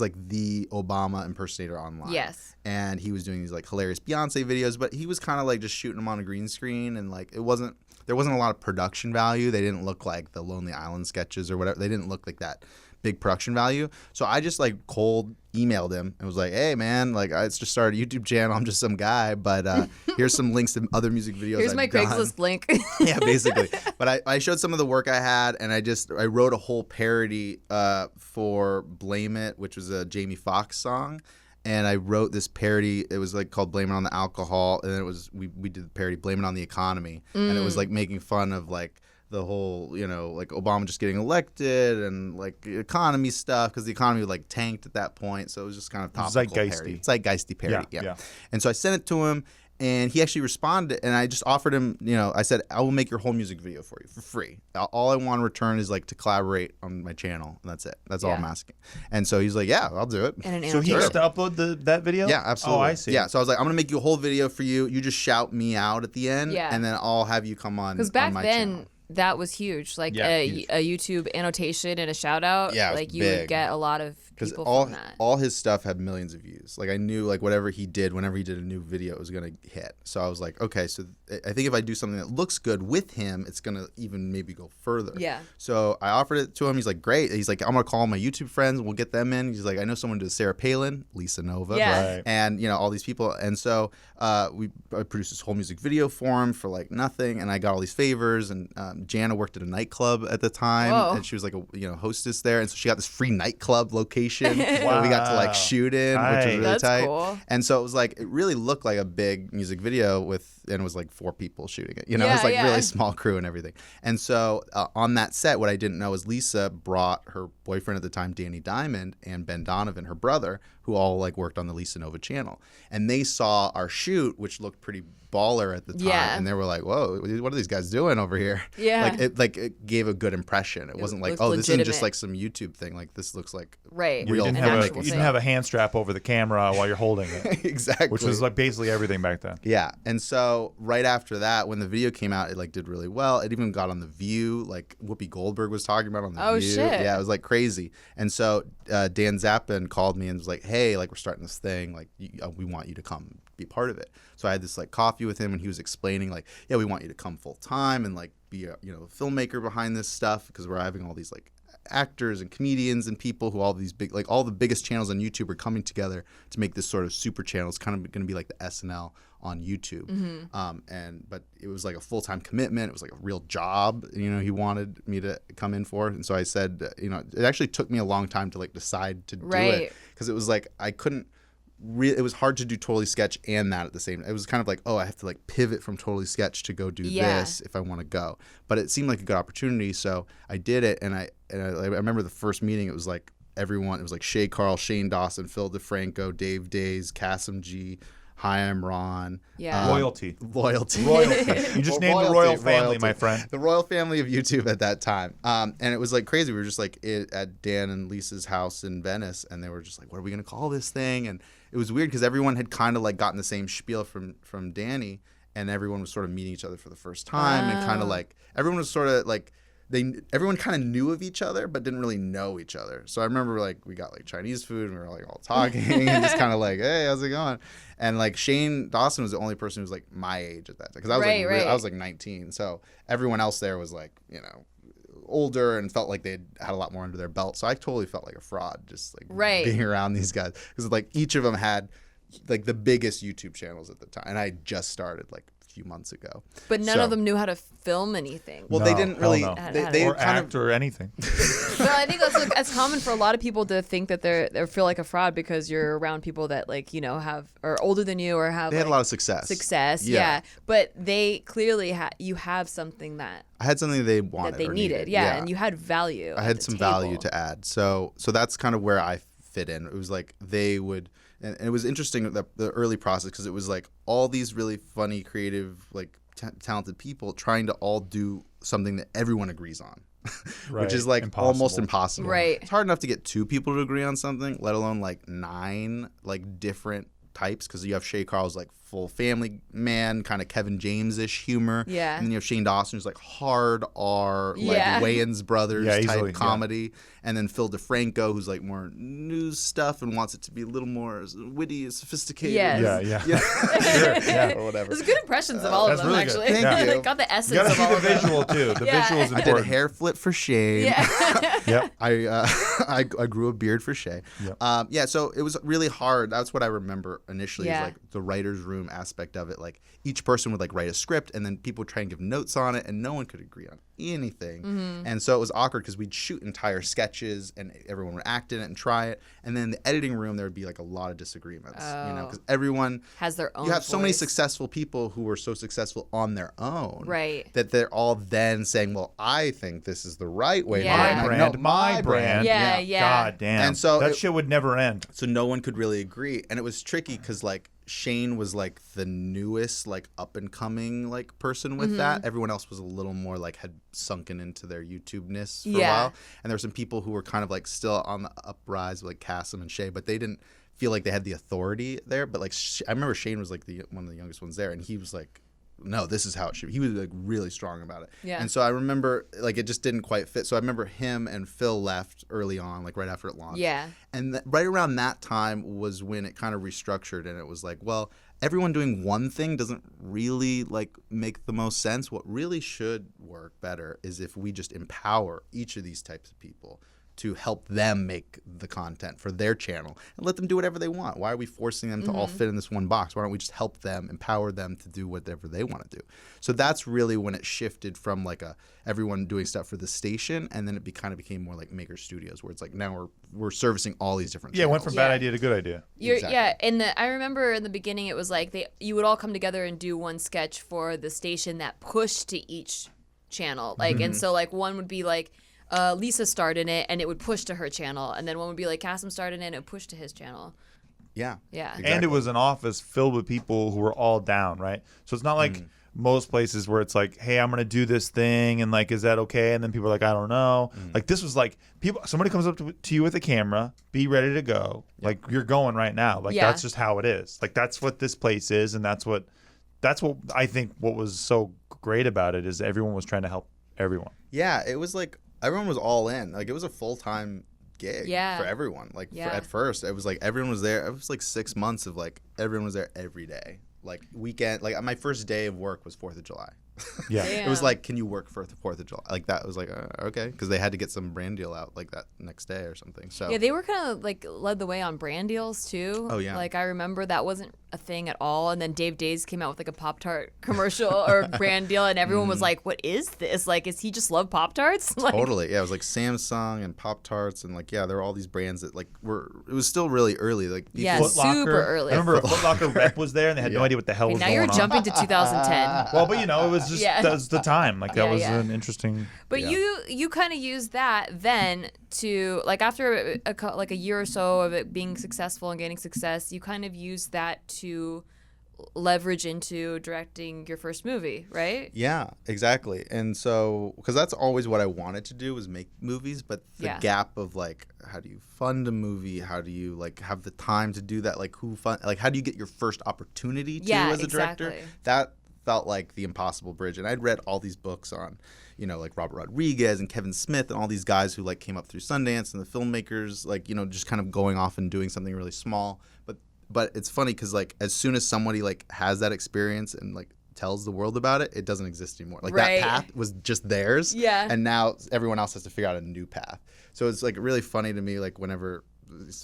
like the Obama impersonator online. Yes. And he was doing these like hilarious Beyonce videos, but he was kind of like just shooting them on a green screen, and like there wasn't a lot of production value. They didn't look like the Lonely Island sketches or whatever. They didn't look like that big production value. So I just like cold emailed him and was like, hey man, like I just started a YouTube channel. I'm just some guy, but here's some links to other music videos. Here's my Craigslist link. Yeah, basically. But I showed some of the work I had, and I wrote a whole parody for Blame It, which was a Jamie Foxx song. And I wrote this parody. It was like called "Blame It on the Alcohol," and then it was we did the parody "Blame It on the Economy," and it was like making fun of like the whole, you know, like Obama just getting elected and like economy stuff, because the economy like tanked at that point. So it was just kind of topical parody. Zeitgeisty parody. Yeah. And so I sent it to him, and he actually responded, and I just offered him, you know, I said, I will make your whole music video for you for free. All I want in return is like to collaborate on my channel, and that's it. That's all I'm asking. And so he's like, yeah, I'll do it. So he has to upload that video? Yeah, absolutely. Oh, I see. Yeah, so I was like, I'm going to make you a whole video for you. You just shout me out at the end, and then I'll have you come on my channel. Because back then, that was huge. Like a YouTube annotation and a shout out. Yeah, like you would get a lot of people from that. All his stuff had millions of views. Like I knew like whatever he did, whenever he did a new video, it was gonna hit. So I was like, okay, so I think if I do something that looks good with him, it's gonna even maybe go further. Yeah. So I offered it to him. He's like, great. He's like, I'm gonna call my YouTube friends. We'll get them in. He's like, I know someone did Sarah Palin, Lisa Nova, and you know all these people. And so I produced this whole music video for him for like nothing, and I got all these favors. And Jana worked at a nightclub at the time, and she was like a hostess there, and so she got this free nightclub location that we got to like shoot in, which was really tight. Cool. And so it was like it really looked like a big music video and it was like 4 people shooting it. You know, it was like really small crew and everything. And so on that set, what I didn't know is Lisa brought her boyfriend at the time, Danny Diamond, and Ben Donovan, her brother, who all like worked on the Lisa Nova channel, and they saw our shoot, which looked pretty baller at the time, and they were like, "Whoa, what are these guys doing over here?" Yeah, it gave a good impression. It wasn't like, "Oh, this isn't just like some YouTube thing. Like this looks like real." You didn't have a hand strap over the camera while you're holding it. Exactly, which was like basically everything back then. Yeah, and so right after that, when the video came out, it like did really well. It even got on The View. Like Whoopi Goldberg was talking about it on The View. Oh shit! Yeah, it was like crazy. And so Dan Zappin called me and was like, "Hey, like we're starting this thing. Like we want you to come be part of it." So I had this like coffee with him, and he was explaining like, yeah, we want you to come full time and like be a filmmaker behind this stuff, because we're having all these like actors and comedians and people who all these big, like all the biggest channels on YouTube are coming together to make this sort of super channel. It's kind of going to be like the SNL on YouTube. But it was like a full-time commitment. It was like a real job, he wanted me to come in for. And so I said, it actually took me a long time to like decide to do it, because it was like I couldn't it was hard to do Totally Sketch and that at the same time. It was kind of like, oh, I have to like pivot from Totally Sketch to go do this if I want to go. But it seemed like a good opportunity, so I did it. And I remember the first meeting, it was like everyone. It was like Shay Carl, Shane Dawson, Phil DeFranco, Dave Days, Kasim G, Chaim Ron. Yeah. Loyalty. You just named the royal family, my friend. The royal family of YouTube at that time. And it was like crazy. We were just like at Dan and Lisa's house in Venice, and they were just like, what are we going to call this thing? And it was weird because everyone had kind of like gotten the same spiel from Danny, and everyone was sort of meeting each other for the first time, and kind of like everyone was sort of like everyone kind of knew of each other but didn't really know each other. So I remember like we got like Chinese food and we were like all talking and just kind of like, hey, how's it going? And like Shane Dawson was the only person who was like my age at that time, because I was I was like 19. So everyone else there was like older and felt like they had a lot more under their belt. So I totally felt like a fraud just like being around these guys, because like each of them had like the biggest YouTube channels at the time, and I just started like few months ago. But none of them knew how to film anything. Well, they didn't really they or kind act or anything. Well, I think that's common for a lot of people to think that they feel like a fraud because you're around people that like have are older than you or have they had a lot of success. Yeah. But they clearly you have something that I had something they wanted that they needed. Yeah, and you had value. I had some value to add. So that's kind of where I fit in. It was like they would. And it was interesting, the early process, because it was like all these really funny, creative, like talented people trying to all do something that everyone agrees on, which is like almost impossible. Right. It's hard enough to get 2 people to agree on something, let alone like 9 like different types, because you have Shay Carl's like playful family man, kind of Kevin James-ish humor. Yeah. And then you have Shane Dawson, who's like hard R, like Wayans Brothers type comedy. And then Phil DeFranco, who's like more news stuff and wants it to be a little more witty and sophisticated. Yes. Sure, or whatever. There's good impressions of all of them, really actually. good. Thank you. Got the essence You gotta of see all the of them. visual too. The visual is I important. did a hair flip for Shane. Yeah. Yep. I grew a beard for Shay. Yep. So it was really hard. That's what I remember initially, is like the writer's room aspect of it. Like each person would like write a script, and then people would try and give notes on it, and no one could agree on anything. And so it was awkward because we'd shoot entire sketches, and everyone would act in it and try it. And then in the editing room, there would be like a lot of disagreements, because everyone has their own You have so many voice. successful people who were so successful on their own. Right. That they're all then saying, well, I think this is the right way. Yeah. to do it. My And brand, no, my brand. Yeah, yeah. God damn. And so that shit would never end. So no one could really agree, and it was tricky because like Shane was like the newest, like up and coming like person with that. Everyone else was a little more like had sunken into their YouTube-ness for a while, and there were some people who were kind of like still on the uprise, like Cassim and Shay, but they didn't feel like they had the authority there. But like I remember Shane was like one of the youngest ones there, and he was like, no, this is how it should be. He was like really strong about it. Yeah. And so I remember like it just didn't quite fit. So I remember him and Phil left early on, like right after it launched. Yeah. And right around that time was when it kind of restructured, and it was like, well, everyone doing one thing doesn't really like make the most sense. What really should work better is if we just empower each of these types of people to help them make the content for their channel and let them do whatever they want. Why are we forcing them to all fit in this one box? Why don't we just help them, empower them to do whatever they want to do? So that's really when it shifted from like everyone doing stuff for the station, and then it kind of became more like Maker Studios, where it's like now we're servicing all these different channels. It went from bad idea to good idea. Exactly. I remember in the beginning it was like you would all come together and do one sketch for the station that pushed to each channel. Like and so like one would be like Lisa starred in it, and it would push to her channel, and then one would be like Cassim starred in it, and it would push to his channel. Yeah. Exactly. And it was an office filled with people who were all down, right? So it's not like most places where it's like, hey, I'm gonna do this thing, and like, is that okay? And then people are like, I don't know. Like this was like somebody comes up to you with a camera, be ready to go. Like you're going right now. Like that's just how it is. Like that's what this place is, and that's what I think what was so great about it is everyone was trying to help everyone. Yeah, it was like everyone was all in. Like it was a full-time gig for everyone. Like at first, it was like everyone was there. It was like 6 months of like everyone was there every day. Like weekend, like my first day of work was 4th of July. Yeah. It was like, can you work for the 4th of July? Like that was like, okay. Because they had to get some brand deal out like that next day or something. So yeah, they were kind of like led the way on brand deals too. Oh, yeah. Like I remember that wasn't a thing at all. And then Dave Days came out with like a Pop-Tart commercial or brand deal, and everyone was like, what is this? Like, is he just love Pop-Tarts? Like, totally. Yeah, it was like Samsung and Pop-Tarts, and like there were all these brands that like it was still really early. Like Yeah, Foot Locker, super early. I remember a Foot Locker rep was there, and they had no idea what the hell was now going you're on. jumping to 2010. Well, but it was just that was the time. Like that was an interesting. But you kind of use that then to like after a year or so of it being successful and gaining success, you kind of use that to leverage into directing your first movie, right? Yeah, exactly. And so, because that's always what I wanted to do was make movies, but the gap of like, how do you fund a movie? How do you like have the time to do that? Like how do you get your first opportunity to as a director? That felt like the impossible bridge. And I'd read all these books on, like Robert Rodriguez and Kevin Smith and all these guys who like came up through Sundance and the filmmakers, like, just kind of going off and doing something really small. But it's funny because like as soon as somebody like has that experience and like tells the world about it, it doesn't exist anymore. Like that path was just theirs. Yeah. And now everyone else has to figure out a new path. So it's like really funny to me, like whenever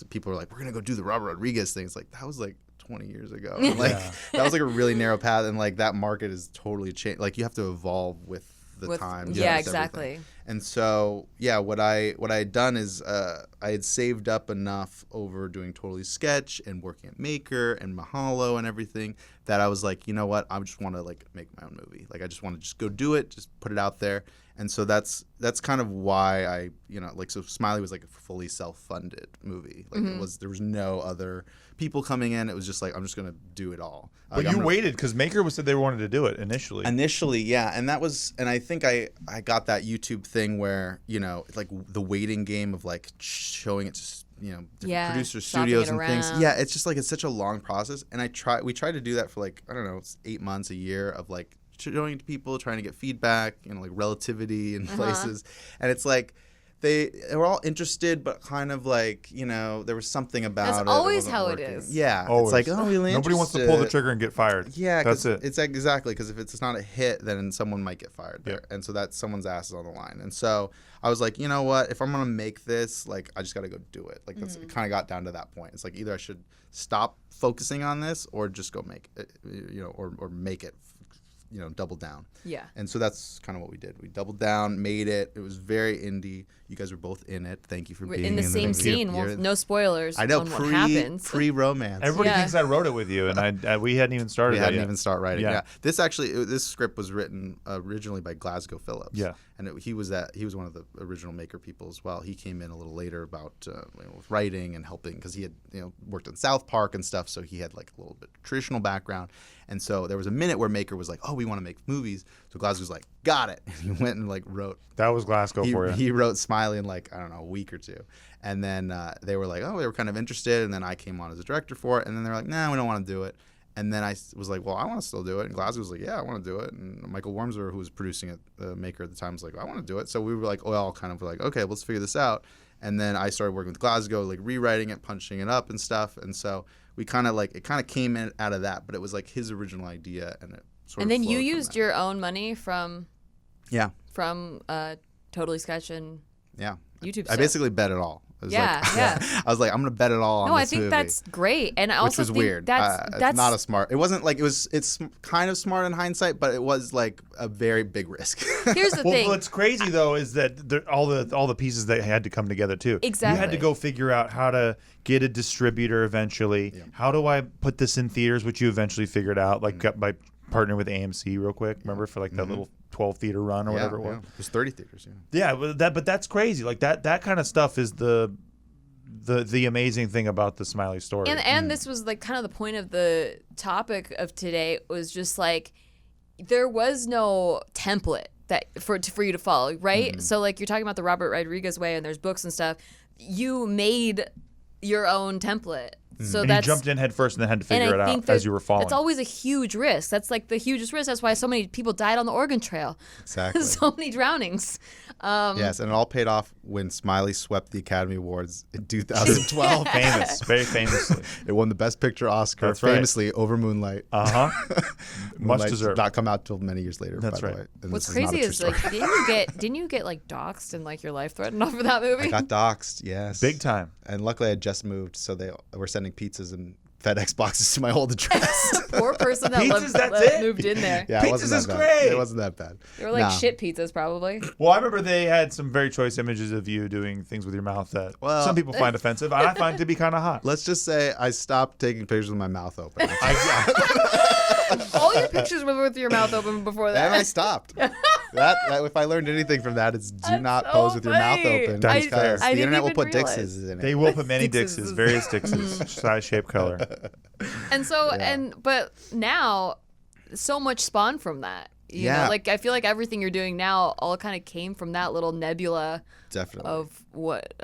people are like, we're going to go do the Robert Rodriguez thing. It's like, that was like 20 years ago. And, like that was like a really narrow path. And like that market is totally changed. Like you have to evolve with the times. Yeah, exactly. And so, what I had done is I had saved up enough over doing Totally Sketch and working at Maker and Mahalo and everything that I was like, you know what? I just want to like make my own movie. Like I just want to just go do it, just put it out there. And so that's kind of why I, so Smiley was like a fully self-funded movie. Like there was no other people coming in. It was just like, I'm just going to do it all. But you waited because Maker said they wanted to do it initially. Yeah. And and I think I got that YouTube thing where, like the waiting game of like showing it to producer studios and things. Yeah, it's just like it's such a long process. And we tried to do that for like, I don't know, 8 months, a year of like showing to people, trying to get feedback, like relativity in places. And it's like they were all interested, but kind of like, there was something about it. That's always how working. It is. Yeah. Always. It's like, oh, really Nobody wants to pull the trigger and get fired. Yeah. That's it. It's exactly, because if it's not a hit, then someone might get fired there. And so that someone's ass is on the line. And so I was like, you know what? If I'm going to make this, like, I just got to go do it. Like, it kind of got down to that point. It's like either I should stop focusing on this or just go make it, or make it, double down. Yeah. And so that's kind of what we did. We doubled down, made it. It was very indie. You guys were both in it. Thank you for being in the same scene. Well, no spoilers. I know, on what happens. Pre-romance. Everybody thinks I wrote it with you, and we hadn't even started. We hadn't even started writing. Yeah. This script was written originally by Glasgow Phillips. Yeah. And he was one of the original maker people as well. He came in a little later about with writing and helping, because he had worked on South Park and stuff, so he had like a little bit traditional background. And so there was a minute where Maker was like, "Oh, we want to make movies." So Glasgow was like, "Got it." And he went and like wrote. That was Glasgow for you. He wrote Smiley in like, I don't know, a week or two. And then they were like, "Oh, they were kind of interested." And then I came on as a director for it. And then they're like, "Nah, we don't want to do it." And then I was like, "Well, I want to still do it." And Glasgow was like, "Yeah, I want to do it." And Michael Wormser, who was producing it, the Maker at the time, was like, "I want to do it." So we were like, all kind of like, "Okay, let's figure this out." And then I started working with Glasgow, like rewriting it, punching it up and stuff. And so we kind of like, it kind of came in out of that, but it was like his original idea, and it sort of. And then you used your own money from Totally Sketch and YouTube stuff. I basically bet it all. Yeah. I was like, I'm gonna bet it all on this movie. No, I think that's great, and I also which was think weird. That's not a smart. It wasn't like it's kind of smart in hindsight, but it was like a very big risk. Here's the thing. What's crazy though is that all the pieces that had to come together too. Exactly. You had to go figure out how to get a distributor eventually. Yeah. How do I put this in theaters, which you eventually figured out, like by partnering with AMC real quick. Remember for like that little 12 theater run or whatever it was. It was 30 theaters. Yeah, but that's crazy. Like that kind of stuff is the amazing thing about the Smiley story. And this was like kind of the point of the topic of today, was just like there was no template that for you to follow, right? Mm-hmm. So like you're talking about the Robert Rodriguez way, and there's books and stuff. You made your own template. So and you jumped in head first and then had to figure it out as you were falling. It's always a huge risk. That's like the hugest risk. That's why so many people died on the Oregon Trail. Exactly. So many drownings. Yes, and it all paid off when Smiley swept the Academy Awards in 2012. Very famously. It won the Best Picture Oscar, That's famously right. over Moonlight. Much deserved. Did not come out till many years later. That's by right. The way. And what's crazy is like, didn't you get like doxxed and like your life threatened off of that movie? I got doxxed. Yes. Big time. And luckily, I had just moved, so they were sending pizzas and FedEx boxes to my old address. Poor person that moved in there. Yeah, pizzas is great. It wasn't that bad. They were like shit pizzas, probably. Well, I remember they had some very choice images of you doing things with your mouth that some people find offensive. I find to be kind of hot. Let's just say I stopped taking pictures with my mouth open. All your pictures were with your mouth open before that. And I stopped. That if I learned anything from that, it's do not pose with your mouth open. That's fair. The internet will put Dixes in it. They will put many Dixes, various Dixes, size, shape, color. And so, but now, so much spawned from that. You know, like I feel like everything you're doing now all kind of came from that little nebula. Definitely. Of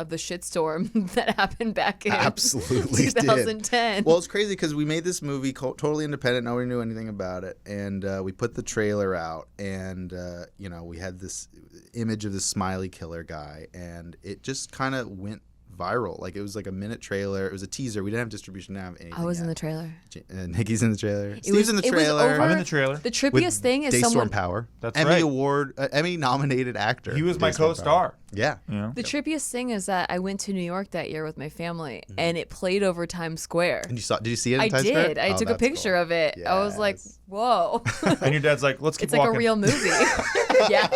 the shitstorm that happened back in 2010. Did. Well, it's crazy because we made this movie totally independent. Nobody knew anything about it, and we put the trailer out, and we had this image of this smiley killer guy, and it just kind of went viral. Like it was like a minute trailer. It was a teaser. We didn't have distribution. Didn't have anything. I was in the trailer. Nikki's in the trailer. Steve's in the trailer. I'm in the trailer. The trippiest thing is Daystorm Power. That's Emmy right. Award, Emmy nominated actor. He was my co-star. Yeah. The trippiest thing is that I went to New York that year with my family, and it played over Times Square. And did you see it in Times Square? I did. I took a picture of it. Yes. I was like, whoa. And your dad's like, let's keep walking. It's like a real movie. Yeah.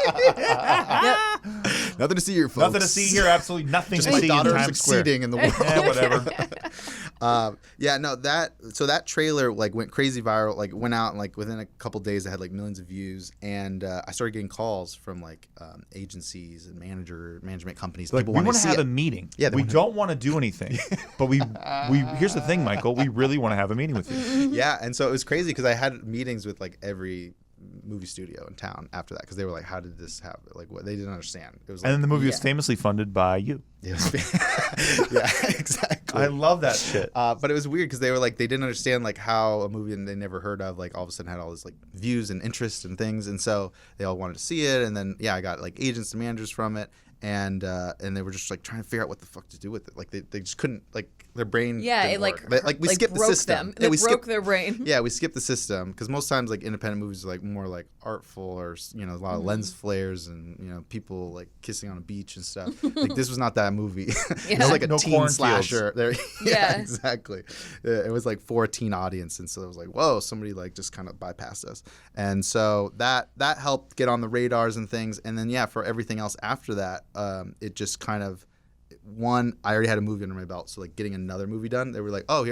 Nothing to see here, folks. Nothing to see here. Absolutely nothing Just to see in Times Square. Succeeding in the world. Yeah, whatever. That trailer like went crazy viral. Like went out and like within a couple days, it had like millions of views. And I started getting calls from like agencies and management companies. Like, people we want to have a meeting. Yeah, we don't want to do anything, but we here's the thing, Michael. We really want to have a meeting with you. Yeah, and so it was crazy because I had meetings with like every movie studio in town after that because they were like, how did this happen? Like, what they didn't understand. It was like, and then the movie was famously funded by you. Yeah, exactly. I love that shit. But it was weird because they were like, they didn't understand like how a movie they never heard of, like all of a sudden had all this like views and interest and things. And so they all wanted to see it. And then, I got like agents and managers from it. And they were just like trying to figure out what the fuck to do with it. Like they just couldn't, like their brain didn't work. We skipped the system. It broke their brain. Yeah, we skipped the system because most times like independent movies are like more like artful or a lot of lens flares and people like kissing on a beach and stuff. Like this was not that movie. It was like a teen slasher. Yeah, exactly. It was like for a teen audience, and so it was like, whoa, somebody like just kind of bypassed us. And so that helped get on the radars and things. And then for everything else after that. It just kind of I already had a movie under my belt, so like getting another movie done, they were like, oh,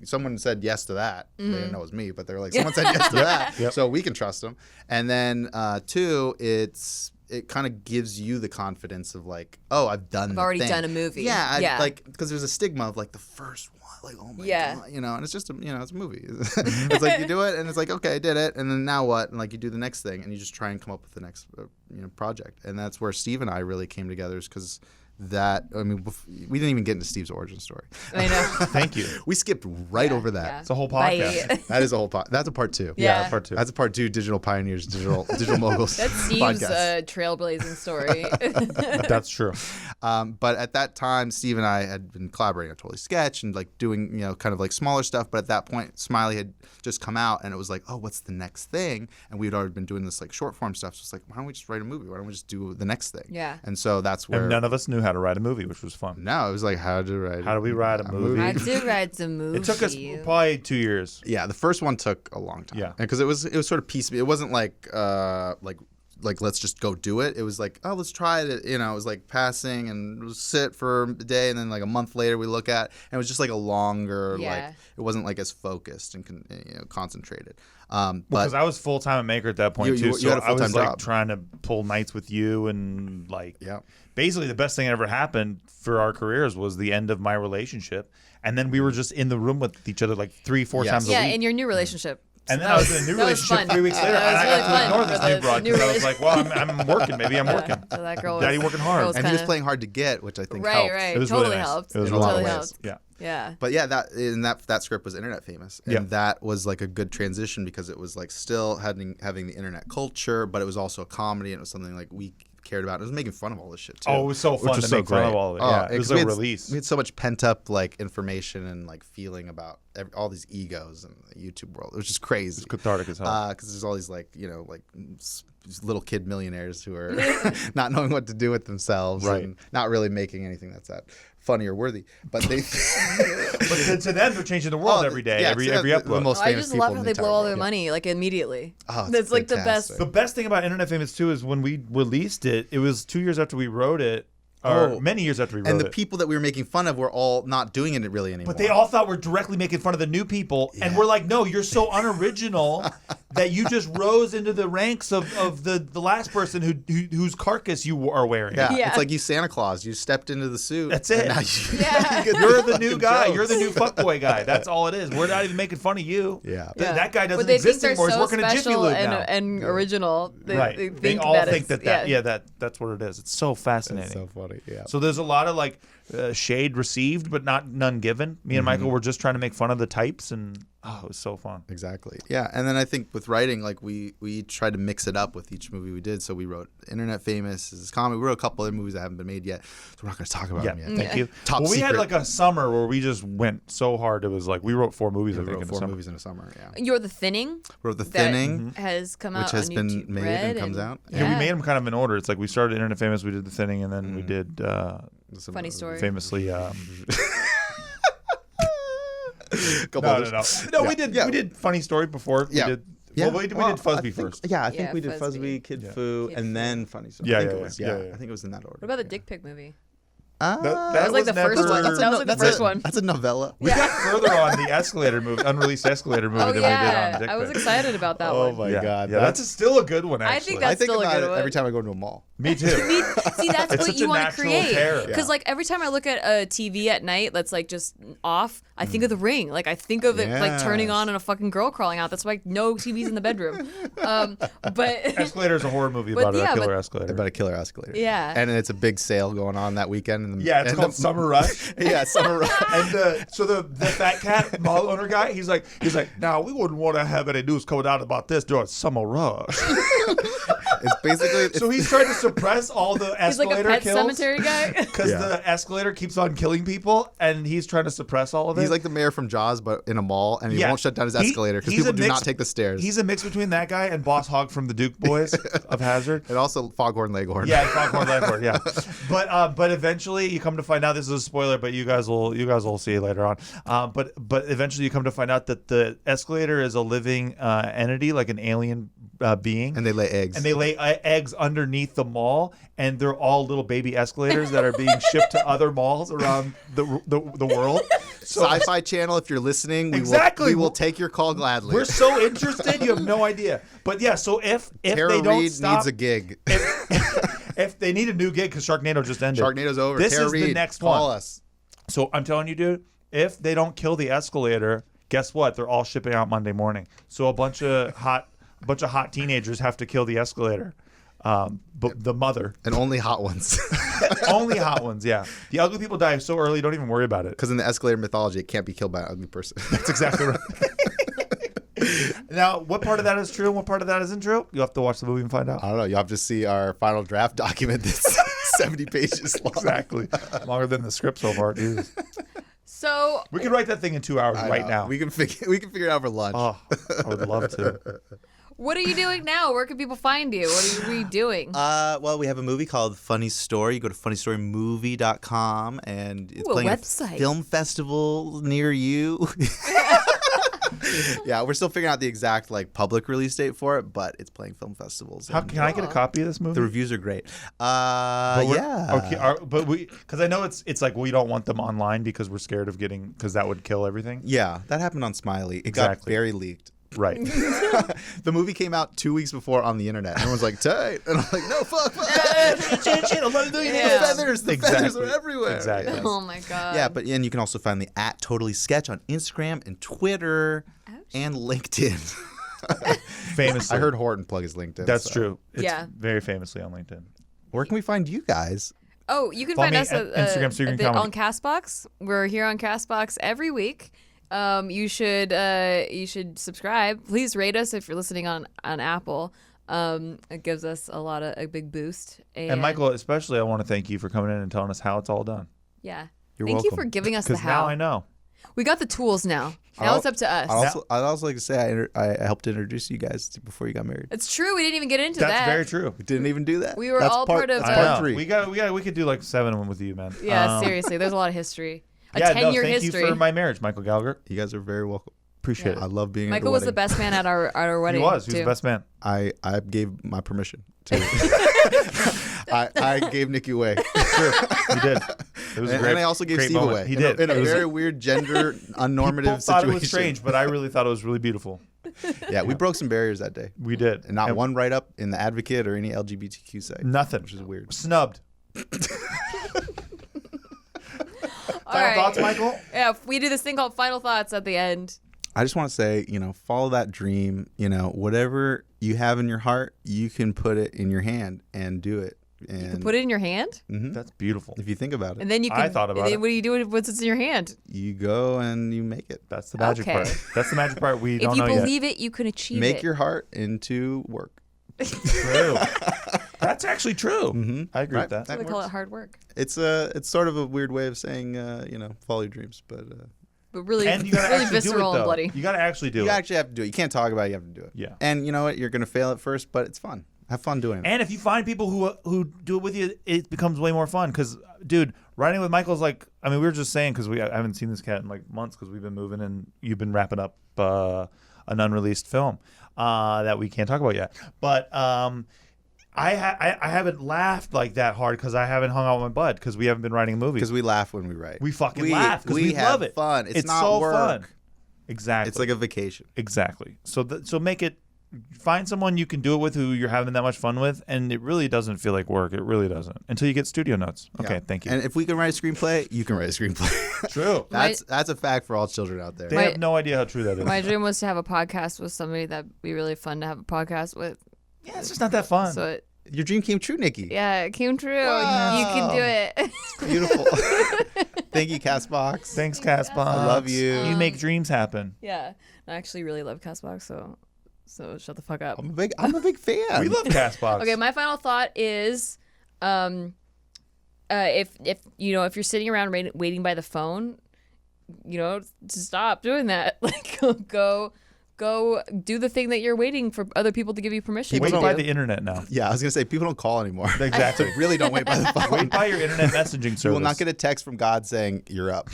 someone said yes to that. They didn't know it was me, but they were like, someone said yes to that, so we can trust them. And then two, it kind of gives you the confidence of like, oh, I've already done a movie. Like because there's a stigma of like the first one, like oh my god, and it's just it's a movie. It's like you do it and it's like, okay, I did it, and then now what? And like you do the next thing and you just try and come up with the next project. And that's where Steve and I really came together, is because we didn't even get into Steve's origin story. I know. Thank you. We skipped right over that. Yeah. It's a whole podcast. That is a whole that's a part 2. Yeah, part 2. That's a part 2. Digital pioneers, digital moguls. That's Steve's trailblazing story. That's true. But at that time, Steve and I had been collaborating on Totally Sketch and like doing kind of like smaller stuff. But at that point, Smiley had just come out, and it was like, oh, what's the next thing? And we had already been doing this like short form stuff. So it's like, why don't we just write a movie? Why don't we just do the next thing? Yeah. And so that's where none of us knew how to write a movie, which was fun. No, it was like how do we write a movie? How to write a movie. It took us probably 2 years. Yeah, the first one took a long time. Yeah, because it was sort of piecemeal. It wasn't like let's just go do it. It was like, oh, let's try it. It was like passing and we'll sit for a day, and then like a month later we look at, and it was just like a longer like it wasn't like as focused and concentrated. Because I was full time at Maker at that point too, so had a full-time I was like job. trying to pull nights with you, and like basically the best thing that ever happened for our careers was the end of my relationship, and then we were just in the room with each other like 3-4 times a week. Yeah, in your new relationship. And then I was in a new relationship 3 weeks later, and I got to ignore this new broad because I was like, well, I'm working. Maybe I'm working. So that girl Daddy working hard. And he was playing hard to get, which I think helped. Right. It was totally really nice. helped. It was in a lot really of nice. ways. Yeah. But that script was internet famous, and that was like a good transition because it was like still having the internet culture, but it was also a comedy, and it was something like we cared about. It was making fun of all this shit too. Oh, it was so fun to make fun of all of it. Yeah, it was a release. We had so much pent up like information and like feeling about all these egos in the YouTube world. It was just crazy. It's cathartic as hell. Because there's all these like little kid millionaires who are not knowing what to do with themselves and not really making anything that's that funny or worthy. But they but to them they're changing the world every day, every upload. I just love how they blow all their money like immediately. Oh, that's like the best. The best thing about Internet Famous too is when we released it, it was 2 years after we wrote it. Or many years after we wrote it. And the people that we were making fun of were all not doing it really anymore. But they all thought we're directly making fun of the new people. Yeah. And we're like, no, you're so unoriginal that you just rose into the ranks of the last person whose carcass you are wearing. Yeah. It's like you Santa Claus. You stepped into the suit. That's it. Now you're the new guy. You're the new fuckboy guy. That's all it is. We're not even making fun of you. Yeah. That guy doesn't exist anymore. He's working at Jiffy Lube now. And original. They all think that's what it is. It's so fascinating. It's so funny. Yeah. So there's a lot of like shade received, but none given. Me and Michael were just trying to make fun of the types, and it was so fun. Exactly. Yeah. And then I think with writing, like we tried to mix it up with each movie we did. So we wrote Internet Famous as comedy. We wrote a couple other movies that haven't been made yet, so we're not going to talk about them yet. Thank you. Top we secret. had like a summer where we just went so hard. It was like we wrote 4 movies. We wrote 4 movies in a summer. Yeah. You're the Thinning. Wrote The Thinning, has come out, which has on been YouTube made and comes out. Yeah, we made them kind of in order. It's like we started Internet Famous, we did The Thinning, and then we did Funny Story. Famously. No, we did Funny Story before. Yeah. We did Fuzzbee first. Yeah, I think we did Fuzzbee, Kid Fu, and then Funny Story. Yeah, I think it was in that order. What about the Dick Pic movie? That was like the first one. That was like the first one. That's a novella. We got further on the escalator movie, unreleased escalator movie than we did on Dick I was Pic. excited about that one. Oh my god. Yeah, that's still a good one. Actually, I think that's still a good one. Every time I go to a mall. Me too. See, that's It's what such you a want to natural create. terror. Because like every time I look at a TV at night that's like just off, I think of The Ring. Like I think of it like turning on and a fucking girl crawling out. That's why no TVs in the bedroom. But Escalator is a horror movie about a killer escalator. About a killer escalator. Yeah. And it's a big sale going on that weekend. It's called Summer Rush. Yeah, Summer Rush. And so the fat cat mall owner guy, he's like, now we wouldn't want to have any news coming out about this during Summer Rush. It's basically so he's trying to suppress all the escalator he's like a pet kills cemetery guy. because the escalator keeps on killing people, and he's trying to suppress all of it. He's like the mayor from Jaws, but in a mall, and he won't shut down his escalator because people do not take the stairs. He's a mix between that guy and Boss Hogg from the Duke Boys of Hazard. And also Foghorn Leghorn. Yeah, Foghorn Leghorn. Yeah, but eventually you come to find out, this is a spoiler, but you guys will see later on. But eventually you come to find out that the escalator is a living entity, like an alien being, And they lay eggs. And they lay eggs underneath the mall, and they're all little baby escalators that are being shipped to other malls around the world. So Sci-Fi Channel, if you're listening, we will take your call gladly. we're so interested, you have no idea. But yeah, so if Tara they don't Reid stop, needs a gig. if they need a new gig because Sharknado just ended, Sharknado's over. This Tara is Reid, the next call one. us. So I'm telling you, dude, if they don't kill the escalator, guess what? They're all shipping out Monday morning. So a bunch of hot teenagers have to kill the escalator. But the mother. And only hot ones. Only hot ones, yeah. The ugly people die so early, don't even worry about it. Because in the escalator mythology, it can't be killed by an ugly person. That's exactly right. Now, what part of that is true and what part of that isn't true? You'll have to watch the movie and find out. I don't know. You'll have to see our final draft document that's 70 pages long. Exactly. Longer than the script so far, dude. So We could write that thing in 2 hours right now. We can figure it out for lunch. Oh, I would love to. what are you doing now? Where can people find you? What are we doing? Well, we have a movie called Funny Story. You go to funnystorymovie.com, and it's playing a at website. film festival near you. Yeah, we're still figuring out the exact public release date for it, but it's playing film festivals. Can I get a copy of this movie? The reviews are great. Yeah. Okay, but because I know it's like we don't want them online because we're scared of because that would kill everything. Yeah, that happened on Smiley. It got very leaked. Right. The movie came out 2 weeks before on the internet. Everyone's like, tight. And I'm like, no, fuck. The feathers are everywhere. Exactly. Yes. Oh my god. Yeah, and you can also find the @TotallySketch on Instagram and Twitter and LinkedIn. Famously. I heard Horton plug his LinkedIn. That's true. It's Yeah. very famously on LinkedIn. Where can we find you guys? Oh, you can Follow find me us at Instagram, Secret Comedy. on Cashbox. We're here on Cashbox every week. You should subscribe. Please rate us if you're listening on Apple. It gives us a big boost. And Michael, especially, I want to thank you for coming in and telling us how it's all done. Yeah. You're Thank welcome. you for giving us the Because how. now I know. We got the tools now. Now it's up to us. I'd also like to say I helped introduce you guys before you got married. It's true. We didn't even get into That's that. very true. We didn't even do that. We were That's all part of that's I part know. 3. We could do like 7 with you, man. Yeah, seriously. There's a lot of history. A Yeah, 10-year thank history. you for my marriage, Michael Gallagher. You guys are very welcome. Appreciate I it. love being at Michael the was the wedding. best man at our wedding. He was too. the best man. I gave my permission to. I gave Nikki away. Sure, you did. It was a great, and I also gave great Steve moment. away. He did. In a It was- very weird gender unnormative People thought situation. it was strange, but I really thought it was really beautiful. Yeah, we broke some barriers that day. We did. And not one write-up in the Advocate or any LGBTQ site. Nothing. Which is weird. Snubbed. All Final right. thoughts, Michael? Yeah, we do this thing called final thoughts at the end. I just want to say, follow that dream. Whatever you have in your heart, you can put it in your hand and do it. And You can put it in your hand, That's beautiful. if you think about it, and then you can. I thought about and then it. What do you do with what's in your hand? you go and you make it. That's the magic Okay. part. That's the magic part we If don't you know believe it, you can achieve Make it. your heart into work. yet. True. That's actually true. Mm-hmm. I agree with Right. that. They call it hard work, It's sort of a weird way of saying, follow your dreams, but but really, And you gotta really actually do it, visceral and though. bloody. You gotta actually do you it. actually have to do it. You can't talk about it. You have to do it. Yeah. And you know what? You're gonna fail at first, but it's fun. Have fun doing it. And if you find people who do it with you, it becomes way more fun. Because, dude, writing with Michael's like, I mean, we were just saying because I haven't seen this cat in like months because we've been moving and you've been wrapping up an unreleased film that we can't talk about yet. But I haven't laughed like that hard because I haven't hung out with my bud because we haven't been writing a movie. Because we laugh when we write. We fucking laugh because we love it. Fun. It's not so work. Fun. Exactly. It's like a vacation. Exactly. So make it. Find someone you can do it with who you're having that much fun with, and it really doesn't feel like work. It really doesn't until you get studio notes. Okay, thank you. And if we can write a screenplay, you can write a screenplay. True. That's a fact for all children out there. They have no idea how true that is. My dream was to have a podcast with somebody that'd be really fun to have a podcast with. Yeah, it's just not that fun. So Your dream came true, Nikki. yeah, it came true. Wow. You can do it. It's beautiful. Thank you, Cashbox. Thanks, Cashbox. I love you. You make dreams happen. Yeah, I actually really love Cashbox, so shut the fuck up. I'm a big fan. We love Cashbox. Okay, my final thought is, if if you're sitting around waiting by the phone, to stop doing that. Like go do the thing that you're waiting for other people to give you permission Wait to by do. the internet now. Yeah, I was gonna say people don't call anymore. Exactly. So really don't wait by the phone. Wait by your internet messaging service. You will not get a text from God saying you're up.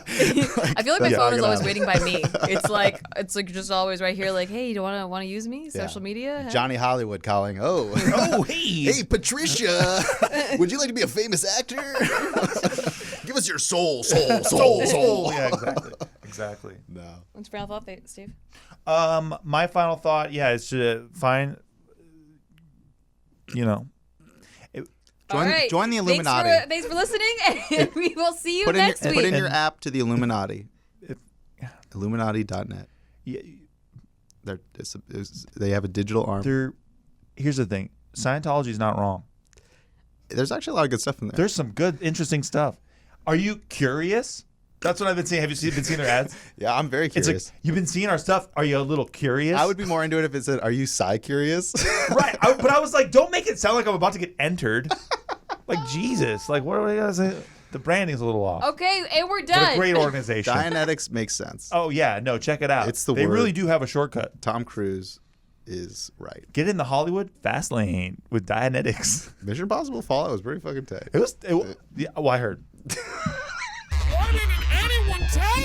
I feel like my phone is always happen. waiting by me. It's like just always right here. Like, hey, do you want to use me? Social media? Johnny Hollywood calling. Oh, hey, Patricia. Would you like to be a famous actor? Give us your soul. Yeah, exactly. No. What's your final thought, Steve? My final thought, is to find, Join the Illuminati. Thanks for listening, and we will see you next week. Put in your app to the Illuminati. Illuminati.net. Yeah, They have a digital arm. Here's the thing. Scientology is not wrong. There's actually a lot of good stuff in there. There's some good, interesting stuff. Are you curious? That's what I've been seeing. Have you been seeing their ads? Yeah, I'm very curious. It's like, you've been seeing our stuff. Are you a little curious? I would be more into it if it said, "Are you curious?" Right. But I was like, don't make it sound like I'm about to get entered. Like, Jesus. Like, what are we going to say? The branding's a little off. Okay, and we're done. What a great organization. Dianetics makes sense. Oh, yeah. No, check it out. It's the They word. really do have a shortcut. Tom Cruise is right. Get in the Hollywood fast lane with Dianetics. Mission Impossible Fallout was pretty fucking tight. I heard. Why didn't anyone tell